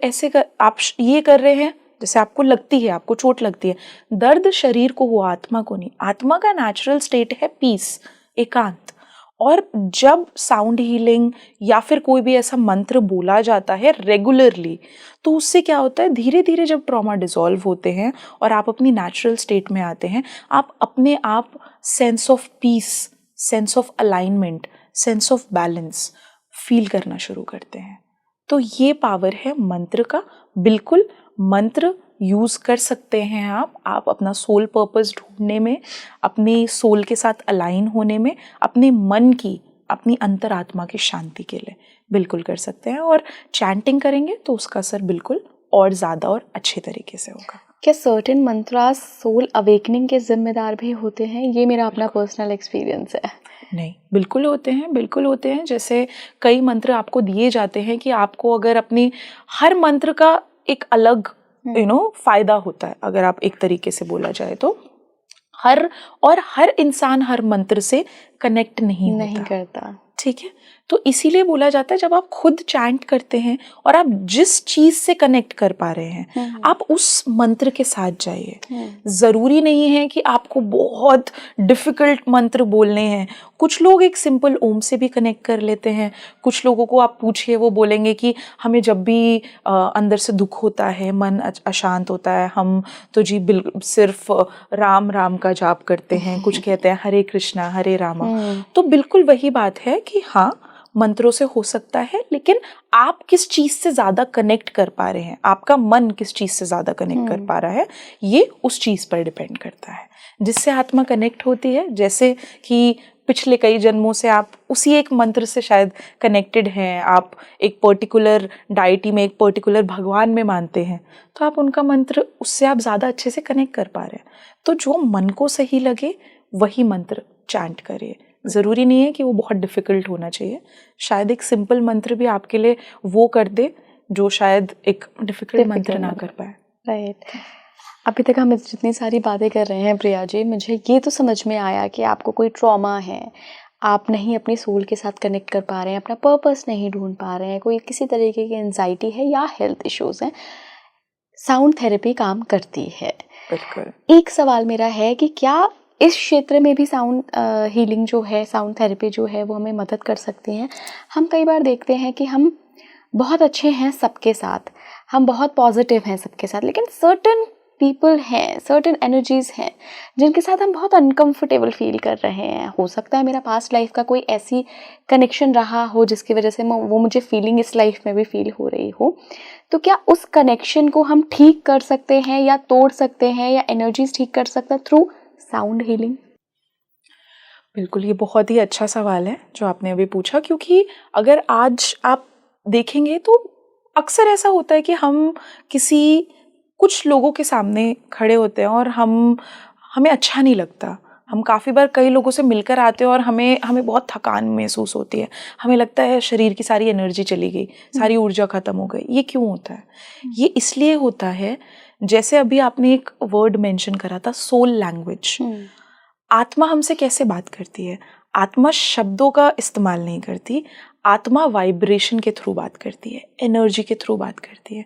आप ये कर रहे हैं, जैसे आपको लगती है, आपको चोट लगती है, दर्द शरीर को हुआ, आत्मा को नहीं। आत्मा का नेचुरल स्टेट है पीस, एकांत। और जब साउंड हीलिंग या फिर कोई भी ऐसा मंत्र बोला जाता है रेगुलरली, तो उससे क्या होता है, धीरे धीरे जब ट्रॉमा डिसॉल्व होते हैं और आप अपनी नेचुरल स्टेट में आते हैं, आप अपने आप sense of peace, sense of alignment, sense of balance feel करना शुरू करते हैं। तो ये पावर है मंत्र का। बिल्कुल मंत्र यूज़ कर सकते हैं आप अपना सोल पर्पस ढूंढने में, अपनी सोल के साथ अलाइन होने में, अपने मन की, अपनी अंतरात्मा की शांति के लिए बिल्कुल कर सकते हैं। और चैंटिंग करेंगे तो उसका असर बिल्कुल और ज़्यादा और अच्छे तरीके से होगा। क्या सर्टेन मंत्रास सोल अवेकनिंग के जिम्मेदार भी होते हैं? ये मेरा अपना पर्सनल एक्सपीरियंस है। नहीं, बिल्कुल होते हैं, बिल्कुल होते हैं। जैसे कई मंत्र आपको दिए जाते हैं कि आपको अगर अपनी, हर मंत्र का एक अलग फायदा होता है। अगर आप एक तरीके से बोला जाए तो हर इंसान हर मंत्र से कनेक्ट नहीं करता। ठीक है, तो इसीलिए बोला जाता है जब आप खुद चैंट करते हैं और आप जिस चीज से कनेक्ट कर पा रहे हैं, आप उस मंत्र के साथ जाइए। जरूरी नहीं है कि आपको बहुत डिफिकल्ट मंत्र बोलने हैं। कुछ लोग एक सिंपल ओम से भी कनेक्ट कर लेते हैं। कुछ लोगों को आप पूछिए, वो बोलेंगे कि हमें जब भी अंदर से दुख होता है, मन अशांत होता है, हम तो जी सिर्फ राम राम का जाप करते हैं। कुछ कहते हैं हरे कृष्णा हरे रामा। तो बिल्कुल वही बात है कि हाँ, मंत्रों से हो सकता है, लेकिन आप किस चीज से ज्यादा कनेक्ट कर पा रहे हैं, आपका मन किस चीज से ज्यादा कनेक्ट कर पा रहा है, ये उस चीज पर डिपेंड करता है जिससे आत्मा कनेक्ट होती है। जैसे कि पिछले कई जन्मों से आप उसी एक मंत्र से शायद कनेक्टेड हैं, आप एक पर्टिकुलर डाइटी में, एक पर्टिकुलर भगवान में मानते हैं, तो आप उनका मंत्र, उससे आप ज़्यादा अच्छे से कनेक्ट कर पा रहे हैं। तो जो मन को सही लगे वही मंत्र चैंट करिए। ज़रूरी नहीं है कि वो बहुत डिफ़िकल्ट होना चाहिए। शायद एक सिंपल मंत्र भी आपके लिए वो कर दे जो शायद एक डिफ़िकल्ट मंत्र ना कर पाए। राइट। अभी तक हम जितनी सारी बातें कर रहे हैं प्रिया जी, मुझे ये तो समझ में आया कि आपको कोई ट्रॉमा है, आप नहीं अपनी सोल के साथ कनेक्ट कर पा रहे हैं, अपना पर्पस नहीं ढूंढ पा रहे हैं, कोई किसी तरीके की एंजाइटी है या हेल्थ इश्यूज़ हैं, साउंड थेरेपी काम करती है। बिल्कुल। एक सवाल मेरा है कि क्या इस क्षेत्र में भी साउंड हीलिंग जो है, साउंड थेरेपी जो है वो हमें मदद कर सकती हैं। हम कई बार देखते हैं कि हम बहुत अच्छे हैं सबके साथ, हम बहुत पॉजिटिव हैं सबके साथ, लेकिन सर्टेन पीपल हैं, सर्टेन एनर्जीज़ हैं जिनके साथ हम बहुत अनकंफर्टेबल फील कर रहे हैं। हो सकता है मेरा पास्ट लाइफ का कोई ऐसी कनेक्शन रहा हो जिसकी वजह से वो मुझे फीलिंग इस लाइफ में भी फील हो रही हो। तो क्या उस कनेक्शन को हम ठीक कर सकते हैं या तोड़ सकते हैं, या एनर्जीज ठीक कर सकते हैं थ्रू साउंड हीलिंग? बिल्कुल, ये बहुत ही अच्छा सवाल है जो आपने अभी पूछा, क्योंकि अगर आज आप देखेंगे तो अक्सर ऐसा होता है कि हम कुछ लोगों के सामने खड़े होते हैं और हमें अच्छा नहीं लगता। हम काफ़ी बार कई लोगों से मिलकर आते हैं और हमें बहुत थकान महसूस होती है, हमें लगता है शरीर की सारी एनर्जी चली गई, सारी ऊर्जा खत्म हो गई। ये क्यों होता है? ये इसलिए होता है, जैसे अभी आपने एक वर्ड मेंशन करा था, सोल लैंग्वेज। आत्मा हमसे कैसे बात करती है? आत्मा शब्दों का इस्तेमाल नहीं करती, आत्मा वाइब्रेशन के थ्रू बात करती है, एनर्जी के थ्रू बात करती है।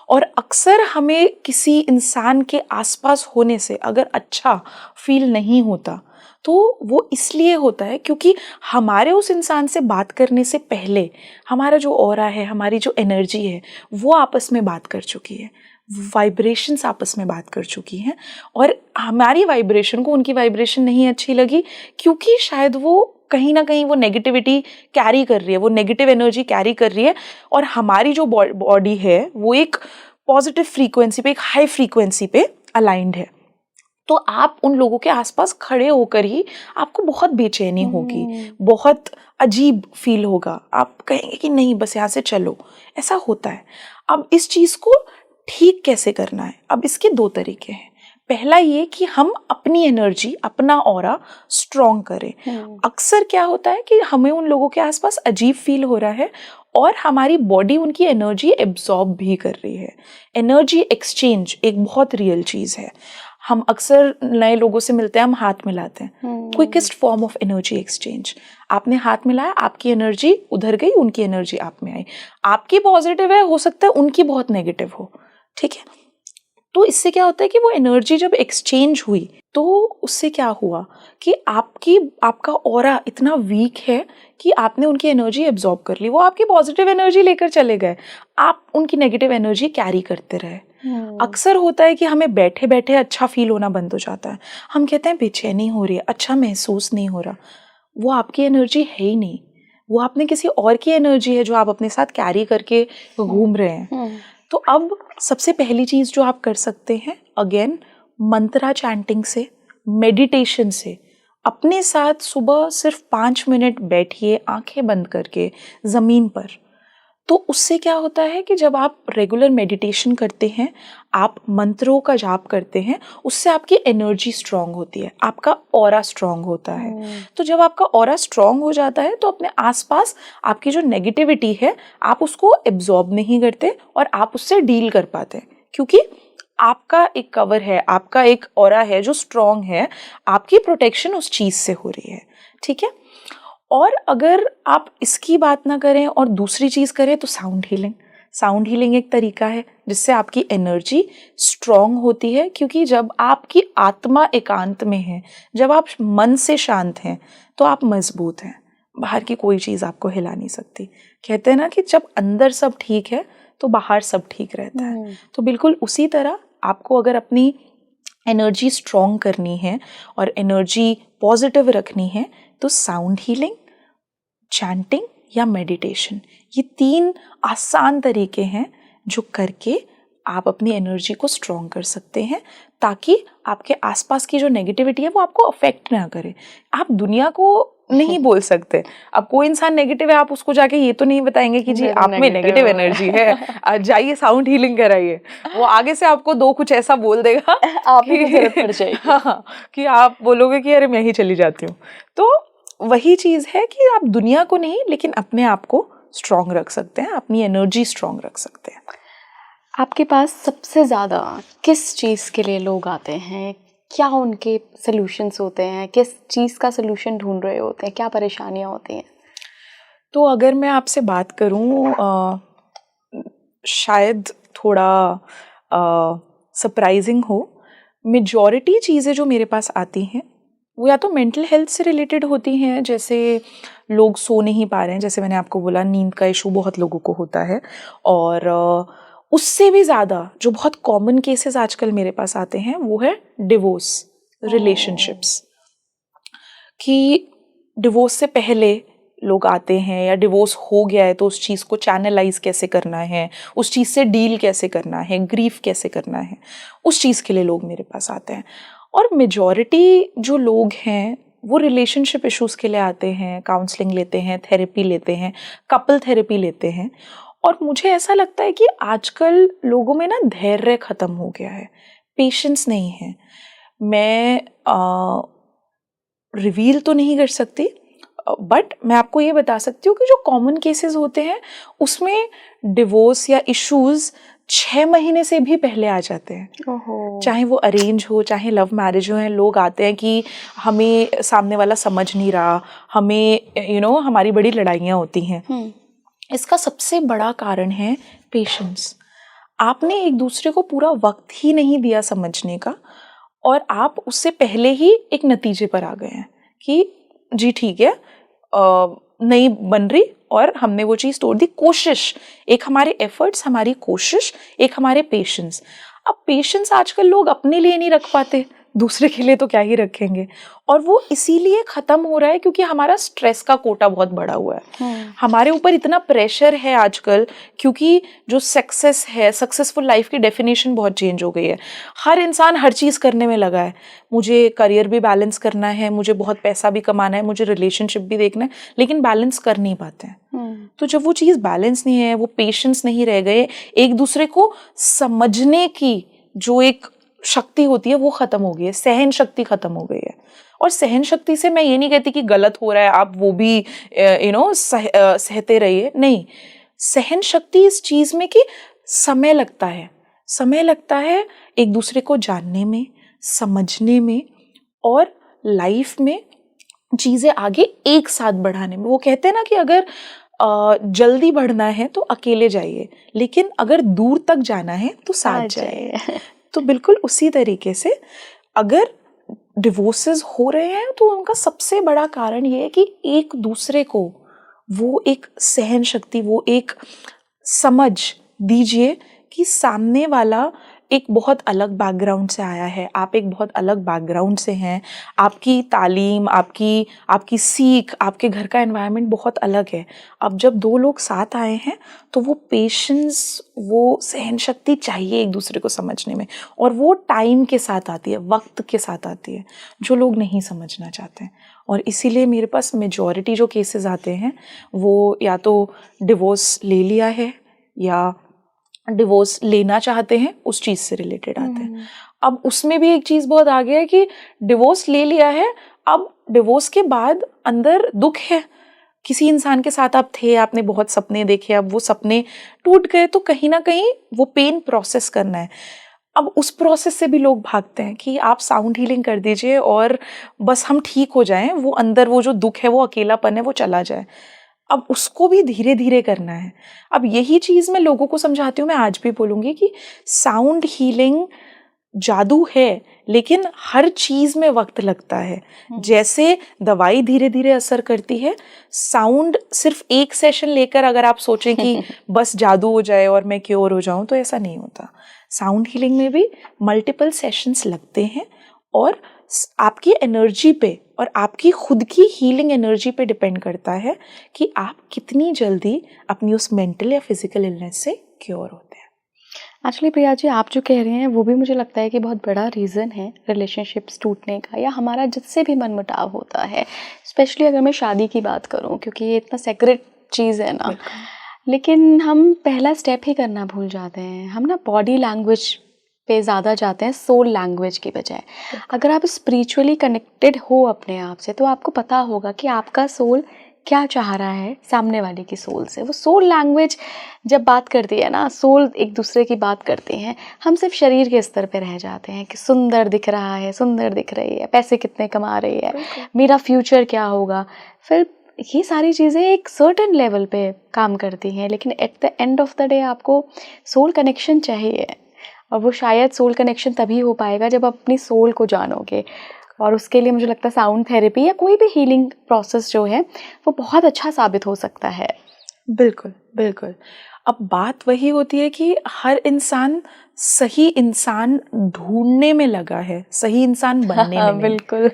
और अक्सर हमें किसी इंसान के आसपास होने से अगर अच्छा फील नहीं होता तो वो इसलिए होता है क्योंकि हमारे उस इंसान से बात करने से पहले हमारा जो ऑरा है, हमारी जो एनर्जी है, वो आपस में बात कर चुकी है, वाइब्रेशंस आपस में बात कर चुकी हैं। और हमारी वाइब्रेशन को उनकी वाइब्रेशन नहीं अच्छी लगी, क्योंकि शायद वो कहीं ना कहीं वो नेगेटिविटी कैरी कर रही है, वो नेगेटिव एनर्जी कैरी कर रही है, और हमारी जो बॉडी है वो एक पॉजिटिव फ्रीक्वेंसी पे, एक हाई फ्रीक्वेंसी पे अलाइंड है। तो आप उन लोगों के आसपास खड़े होकर ही आपको बहुत बेचैनी होगी, बहुत अजीब फील होगा, आप कहेंगे कि नहीं बस यहाँ से चलो, ऐसा होता है। अब इस चीज़ को ठीक कैसे करना है? अब इसके दो तरीके हैं। पहला ये कि हम अपनी एनर्जी, अपना ऑरा स्ट्रॉन्ग करें। अक्सर क्या होता है कि हमें उन लोगों के आसपास अजीब फील हो रहा है और हमारी बॉडी उनकी एनर्जी एब्जॉर्ब भी कर रही है। एनर्जी एक्सचेंज एक बहुत रियल चीज़ है। हम अक्सर नए लोगों से मिलते हैं, हम हाथ मिलाते हैं, quickest form of energy exchange. आपने हाथ मिलाया, आपकी एनर्जी उधर गई, उनकी एनर्जी आप में आई। आपकी पॉजिटिव है, हो सकता है उनकी बहुत नेगेटिव हो, ठीक है? तो इससे क्या होता है कि वो एनर्जी जब एक्सचेंज हुई तो उससे क्या हुआ कि आपका ऑरा इतना वीक है कि आपने उनकी एनर्जी एब्जॉर्ब कर ली, वो आपकी पॉजिटिव एनर्जी लेकर चले गए, आप उनकी नेगेटिव एनर्जी कैरी करते रहे। अक्सर होता है कि हमें बैठे बैठे अच्छा फील होना बंद हो जाता है, हम कहते हैं बेचैनी हो रही है, अच्छा महसूस नहीं हो रहा। वो आपकी एनर्जी है ही नहीं, वो आपने किसी और की एनर्जी है जो आप अपने साथ कैरी करके घूम रहे हैं। तो अब सबसे पहली चीज़ जो आप कर सकते हैं, अगेन मंत्रा चैंटिंग से, मेडिटेशन से, अपने साथ सुबह सिर्फ 5 मिनट बैठिए आंखें बंद करके ज़मीन पर। तो उससे क्या होता है कि जब आप रेगुलर मेडिटेशन करते हैं, आप मंत्रों का जाप करते हैं, उससे आपकी एनर्जी स्ट्रांग होती है, आपका ऑरा स्ट्रांग होता है। तो जब आपका ऑरा स्ट्रांग हो जाता है तो अपने आसपास आपकी जो नेगेटिविटी है आप उसको एब्जॉर्ब नहीं करते और आप उससे डील कर पाते हैं, क्योंकि आपका एक कवर है, आपका एक ऑरा है जो स्ट्रांग है, आपकी प्रोटेक्शन उस चीज़ से हो रही है, ठीक है? और अगर आप इसकी बात ना करें और दूसरी चीज़ करें तो साउंड हीलिंग एक तरीका है जिससे आपकी एनर्जी स्ट्रॉन्ग होती है, क्योंकि जब आपकी आत्मा एकांत में है, जब आप मन से शांत हैं तो आप मजबूत हैं, बाहर की कोई चीज़ आपको हिला नहीं सकती। कहते हैं ना कि जब अंदर सब ठीक है तो बाहर सब ठीक रहता है। तो बिल्कुल उसी तरह आपको अगर अपनी एनर्जी स्ट्रॉन्ग करनी है और एनर्जी पॉजिटिव रखनी है तो साउंड हीलिंग, चैंटिंग या मेडिटेशन, ये 3 आसान तरीके हैं जो करके आप अपनी एनर्जी को स्ट्रॉन्ग कर सकते हैं, ताकि आपके आसपास की जो नेगेटिविटी है वो आपको अफेक्ट ना करे। आप दुनिया को नहीं बोल सकते, अब कोई इंसान नेगेटिव है आप उसको जाके ये तो नहीं बताएंगे कि जी आप में नेगेटिव एनर्जी है, जाइए साउंड हीलिंग कराइए। वो आगे से आपको दो कुछ ऐसा बोल देगा आप ही को जरूरत पड़ जाएगी। हाँ, कि आप बोलोगे कि अरे मैं ही चली जाती हूँ। तो वही चीज़ है कि आप दुनिया को नहीं लेकिन अपने आप को स्ट्रॉन्ग रख सकते हैं, अपनी एनर्जी स्ट्रॉन्ग रख सकते हैं। आपके पास सबसे ज़्यादा किस चीज़ के लिए लोग आते हैं? क्या उनके सॉल्यूशंस होते हैं? किस चीज़ का सॉल्यूशन ढूंढ रहे होते हैं? क्या परेशानियां होती हैं? तो अगर मैं आपसे बात करूं, शायद थोड़ा सरप्राइजिंग हो, मेजॉरिटी चीज़ें जो मेरे पास आती हैं वो या तो मेंटल हेल्थ से रिलेटेड होती हैं, जैसे लोग सो नहीं पा रहे हैं, जैसे मैंने आपको बोला नींद का इशू बहुत लोगों को होता है, और उससे भी ज़्यादा जो बहुत कॉमन केसेस आजकल मेरे पास आते हैं वो है डिवोर्स रिलेशनशिप्स, कि डिवोर्स से पहले लोग आते हैं या डिवोर्स हो गया है तो उस चीज़ को चैनलाइज कैसे करना है, उस चीज़ से डील कैसे करना है, ग्रीफ कैसे करना है, उस चीज़ के लिए लोग मेरे पास आते हैं। और मेजॉरिटी जो लोग हैं वो रिलेशनशिप इश्यूज़ के लिए आते हैं, काउंसलिंग लेते हैं, थेरेपी लेते हैं, कपल थेरेपी लेते हैं। और मुझे ऐसा लगता है कि आजकल लोगों में ना धैर्य ख़त्म हो गया है, पेशेंस नहीं है। मैं रिवील तो नहीं कर सकती, बट मैं आपको ये बता सकती हूँ कि जो कॉमन केसेस होते हैं उसमें डिवोर्स या इश्यूज 6 महीने से भी पहले आ जाते हैं। चाहे वो अरेंज हो चाहे लव मैरिज हो, लोग आते हैं कि हमें सामने वाला समझ नहीं रहा, हमें हमारी बड़ी लड़ाइयाँ होती हैं। इसका सबसे बड़ा कारण है पेशेंस। आपने एक दूसरे को पूरा वक्त ही नहीं दिया समझने का, और आप उससे पहले ही एक नतीजे पर आ गए हैं कि जी ठीक है, नहीं बन रही, और हमने वो चीज़ तोड़ दी। कोशिश, एक हमारे एफर्ट्स, हमारी कोशिश, एक हमारे पेशेंस। अब पेशेंस आजकल लोग अपने लिए नहीं रख पाते, दूसरे के लिए तो क्या ही रखेंगे। और वो इसीलिए ख़त्म हो रहा है क्योंकि हमारा स्ट्रेस का कोटा बहुत बढ़ा हुआ है। हमारे ऊपर इतना प्रेशर है आजकल, क्योंकि जो सक्सेस है, सक्सेसफुल लाइफ की डेफिनेशन बहुत चेंज हो गई है। हर इंसान हर चीज़ करने में लगा है। मुझे करियर भी बैलेंस करना है, मुझे बहुत पैसा भी कमाना है, मुझे रिलेशनशिप भी देखना है, लेकिन बैलेंस कर नहीं पाते हैं। तो जब वो चीज़ बैलेंस नहीं है, वो पेशेंस नहीं रह गए, एक दूसरे को समझने की जो एक शक्ति होती है वो खत्म हो गई है, सहन शक्ति खत्म हो गई है। और सहन शक्ति से मैं ये नहीं कहती कि गलत हो रहा है आप वो भी सहते रहिए, नहीं। सहन शक्ति इस चीज में कि समय लगता है, समय लगता है एक दूसरे को जानने में, समझने में, और लाइफ में चीजें आगे एक साथ बढ़ाने में। वो कहते हैं ना कि अगर जल्दी बढ़ना है तो अकेले जाइए, लेकिन अगर दूर तक जाना है तो साथ जाइए। तो बिल्कुल उसी तरीके से अगर डिवोर्सेस हो रहे हैं तो उनका सबसे बड़ा कारण ये है कि एक दूसरे को वो एक सहन शक्ति, वो एक समझ दीजिए कि सामने वाला एक बहुत अलग बैकग्राउंड से आया है, आप एक बहुत अलग बैकग्राउंड से हैं, आपकी तालीम, आपकी सीख, आपके घर का एनवायरनमेंट बहुत अलग है। अब जब दो लोग साथ आए हैं तो वो पेशेंस, वो सहन शक्ति चाहिए एक दूसरे को समझने में, और वो टाइम के साथ आती है, वक्त के साथ आती है, जो लोग नहीं समझना चाहते हैं। और इसीलिए मेरे पास मेजॉरिटी जो केसेस आते हैं वो या तो डिवोर्स ले लिया है या डिवोर्स लेना चाहते हैं, उस चीज़ से रिलेटेड आते हैं। अब उसमें भी एक चीज़ बहुत आ गया है कि डिवोर्स ले लिया है, अब डिवोर्स के बाद अंदर दुख है। किसी इंसान के साथ आप थे, आपने बहुत सपने देखे, अब वो सपने टूट गए, तो कहीं ना कहीं वो पेन प्रोसेस करना है। अब उस प्रोसेस से भी लोग भागते हैं कि आप साउंड हीलिंग कर दीजिए और बस हम ठीक हो जाएं, वो अंदर वो जो दुख है, वो अकेलापन है, वो चला जाए। अब उसको भी धीरे धीरे करना है। अब यही चीज़ मैं लोगों को समझाती हूँ, मैं आज भी बोलूँगी कि साउंड हीलिंग जादू है, लेकिन हर चीज़ में वक्त लगता है। जैसे दवाई धीरे धीरे असर करती है, साउंड सिर्फ एक सेशन लेकर अगर आप सोचें कि बस जादू हो जाए और मैं क्योर हो जाऊं, तो ऐसा नहीं होता। साउंड हीलिंग में भी मल्टीपल सेशंस लगते हैं, और आपकी एनर्जी पे और आपकी खुद की हीलिंग एनर्जी पे डिपेंड करता है कि आप कितनी जल्दी अपनी उस मेंटल या फिजिकल इलनेस से क्योर होते हैं। एक्चुअली प्रिया जी, आप जो कह रहे हैं वो भी मुझे लगता है कि बहुत बड़ा रीज़न है रिलेशनशिप्स टूटने का, या हमारा जिससे भी मनमुटाव होता है, स्पेशली अगर मैं शादी की बात करूं, क्योंकि ये इतना सेक्रेट चीज़ है ना। लेकिन हम पहला स्टेप ही करना भूल जाते हैं। हम ना बॉडी लैंग्वेज पे ज़्यादा जाते हैं सोल लैंग्वेज की बजाय। अगर आप स्पिरिचुअली कनेक्टेड हो अपने आप से, तो आपको पता होगा कि आपका सोल क्या चाह रहा है सामने वाले की सोल से। वो सोल लैंग्वेज जब बात करती है ना, सोल एक दूसरे की बात करते हैं, हम सिर्फ शरीर के स्तर पे रह जाते हैं कि सुंदर दिख रहा है, सुंदर दिख रही है, पैसे कितने कमा रही है, मेरा फ्यूचर क्या होगा। फिर ये सारी चीज़ें एक सर्टेन लेवल पे काम करती हैं, लेकिन at the end of the day आपको सोल कनेक्शन चाहिए, और वो शायद सोल कनेक्शन तभी हो पाएगा जब आप अपनी सोल को जानोगे। और उसके लिए मुझे लगता है साउंड थेरेपी या कोई भी हीलिंग प्रोसेस जो है वो बहुत अच्छा साबित हो सकता है। बिल्कुल बिल्कुल। अब बात वही होती है कि हर इंसान सही इंसान ढूंढने में लगा है, सही इंसान बनने में नहीं। बिल्कुल।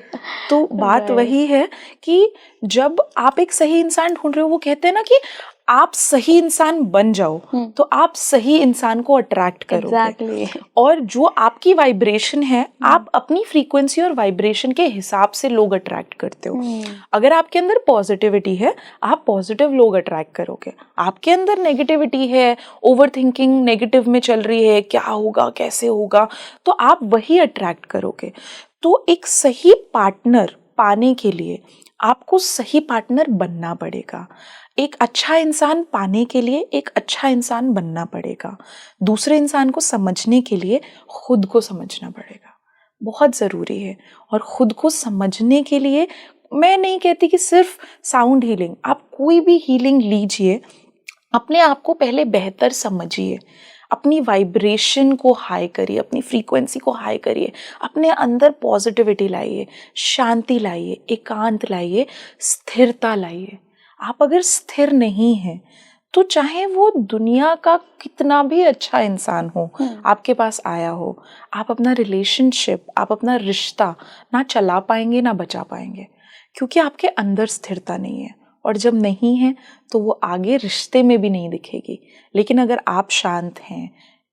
तो बात वही है कि जब आप एक सही इंसान ढूंढ रहे हो, वो कहते हैं ना कि आप सही इंसान बन जाओ तो आप सही इंसान को अट्रैक्ट करोगे। Exactly. और जो आपकी वाइब्रेशन है, आप अपनी फ्रीक्वेंसी और वाइब्रेशन के हिसाब से लोग अट्रैक्ट करते हो। अगर आपके अंदर पॉजिटिविटी है, आप पॉजिटिव लोग अट्रैक्ट करोगे। आपके अंदर नेगेटिविटी है, ओवर थिंकिंग नेगेटिव में चल रही है, क्या होगा कैसे होगा, तो आप वही अट्रैक्ट करोगे। तो एक सही पार्टनर पाने के लिए आपको सही पार्टनर बनना पड़ेगा। एक अच्छा इंसान पाने के लिए एक अच्छा इंसान बनना पड़ेगा। दूसरे इंसान को समझने के लिए खुद को समझना पड़ेगा, बहुत ज़रूरी है। और खुद को समझने के लिए मैं नहीं कहती कि सिर्फ साउंड हीलिंग, आप कोई भी हीलिंग लीजिए, अपने आप को पहले बेहतर समझिए, अपनी वाइब्रेशन को हाई करिए, अपनी फ्रीक्वेंसी को हाई करिए, अपने अंदर पॉजिटिविटी लाइए, शांति लाइए, एकांत लाइए, स्थिरता लाइए। आप अगर स्थिर नहीं हैं तो चाहे वो दुनिया का कितना भी अच्छा इंसान हो, आपके पास आया हो, आप अपना रिलेशनशिप, आप अपना रिश्ता ना चला पाएंगे ना बचा पाएंगे, क्योंकि आपके अंदर स्थिरता नहीं है। और जब नहीं है तो वो आगे रिश्ते में भी नहीं दिखेगी। लेकिन अगर आप शांत हैं,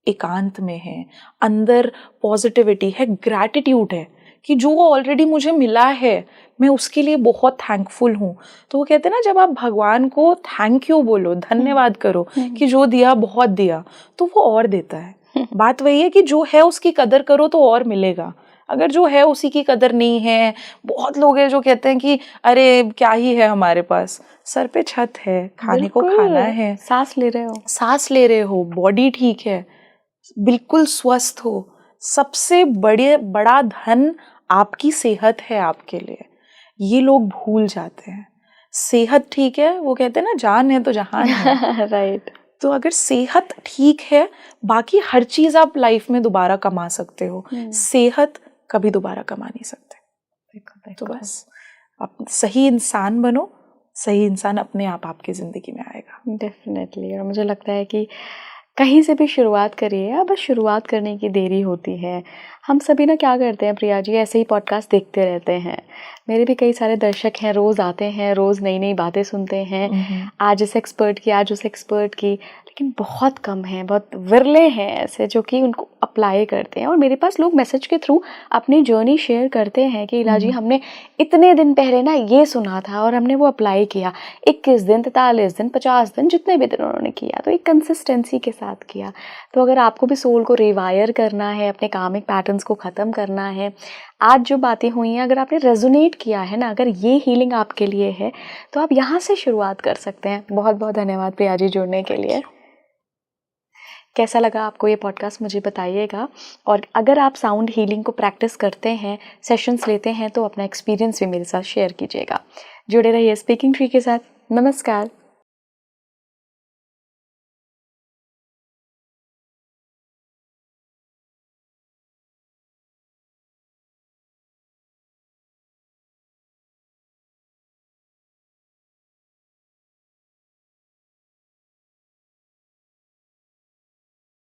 एकांत में हैं, अंदर पॉजिटिविटी है, ग्रैटिट्यूड है कि जो ऑलरेडी मुझे मिला है मैं उसके लिए बहुत थैंकफुल हूँ, तो वो कहते हैं ना, जब आप भगवान को थैंक यू बोलो, धन्यवाद करो कि जो दिया बहुत दिया, तो वो और देता है। बात वही है कि जो है उसकी कदर करो तो और मिलेगा। अगर जो है उसी की कदर नहीं है, बहुत लोग हैं जो कहते हैं कि अरे क्या ही है हमारे पास, सर पे छत है, खाने को खाना है, सांस ले रहे हो, सांस ले रहे हो, बॉडी ठीक है, बिल्कुल स्वस्थ हो, सबसे बड़ा धन आपकी सेहत है आपके लिए। ये लोग भूल जाते हैं। सेहत ठीक है, वो कहते हैं ना जान है तो जहान है। राइट। तो अगर सेहत ठीक है, बाकी हर चीज आप लाइफ में दोबारा कमा सकते हो, सेहत कभी दोबारा कमा नहीं सकते। तो बस आप सही इंसान बनो, सही इंसान अपने आप आपकी जिंदगी में आएगा। डेफिनेटली। और मुझे लगता है कि कहीं से भी शुरुआत करिए, या बस शुरुआत करने की देरी होती है। हम सभी ना क्या करते हैं प्रिया जी, ऐसे ही पॉडकास्ट देखते रहते हैं। मेरे भी कई सारे दर्शक हैं, रोज़ आते हैं, रोज़ नई नई बातें सुनते हैं, आज इस एक्सपर्ट की, आज उस एक्सपर्ट की, लेकिन बहुत कम हैं, बहुत विरले हैं ऐसे जो कि उनको अप्लाई करते हैं। और मेरे पास लोग मैसेज के थ्रू अपनी जर्नी शेयर करते हैं कि इला जी हमने इतने दिन पहले ना ये सुना था और हमने वो अप्लाई किया, 21 दिन, 43 दिन, 50 दिन, जितने भी दिन उन्होंने किया, तो एक कंसिस्टेंसी के साथ किया। तो अगर आपको भी सोल को रिवायर करना है, अपने कामिक पैटर्न्स को ख़त्म करना है, आज जो बातें हुई हैं अगर आपने रेजोनेट किया है ना, अगर ये हीलिंग आपके लिए है तो आप यहाँ से शुरुआत कर सकते हैं। बहुत बहुत धन्यवाद प्रिया जी जुड़ने के लिए। कैसा लगा आपको ये पॉडकास्ट मुझे बताइएगा। और अगर आप साउंड हीलिंग को प्रैक्टिस करते हैं, सेशंस लेते हैं, तो अपना एक्सपीरियंस भी मेरे साथ शेयर कीजिएगा। जुड़े रहिए स्पीकिंग ट्री के साथ। नमस्कार।